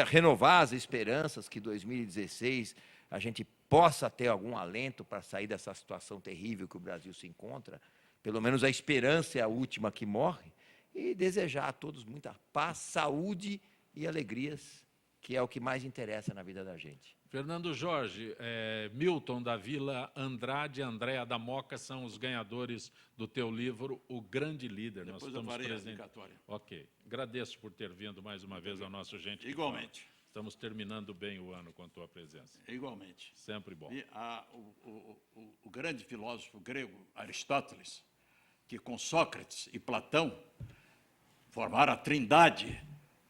renovar as esperanças, que 2016 a gente possa ter algum alento para sair dessa situação terrível que o Brasil se encontra. Pelo menos a esperança é a última que morre. E desejar a todos muita paz, saúde e alegrias, que é o que mais interessa na vida da gente. Fernando Jorge, Milton da Vila Andrade e Andréa da Moca são os ganhadores do teu livro O Grande Líder. Depois Nós eu estamos farei a presentes. dedicatória. Ok. Agradeço por ter vindo mais uma vez ao nosso Gente que Igualmente. Fala. Estamos terminando bem o ano com a tua presença. Igualmente. Sempre bom. E o grande filósofo grego Aristóteles, que com Sócrates e Platão formaram a trindade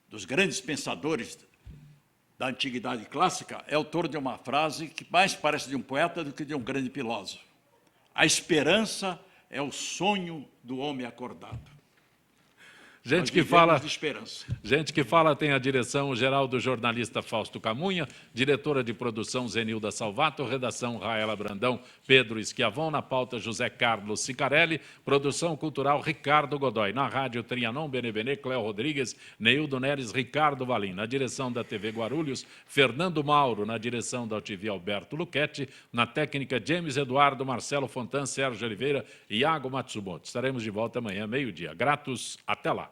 dos grandes pensadores da antiguidade clássica, é autor de uma frase que mais parece de um poeta do que de um grande filósofo. A esperança é o sonho do homem acordado. Gente Nós que vivemos fala, de esperança. Gente que Fala tem a direção geral do jornalista Fausto Camunha, diretora de produção Zenilda Salvato, redação Raela Brandão, Pedro Schiavon, na pauta José Carlos Sicarelli, produção cultural Ricardo Godoy, na rádio Trianon, Benebene, Cléo Rodrigues, Neildo Neres, Ricardo Valim, na direção da TV Guarulhos, Fernando Mauro, na direção da UTV Alberto Luchetti, na técnica James Eduardo, Marcelo Fontan, Sérgio Oliveira e Iago Matsumoto. Estaremos de volta amanhã, meio-dia. Gratos, até lá.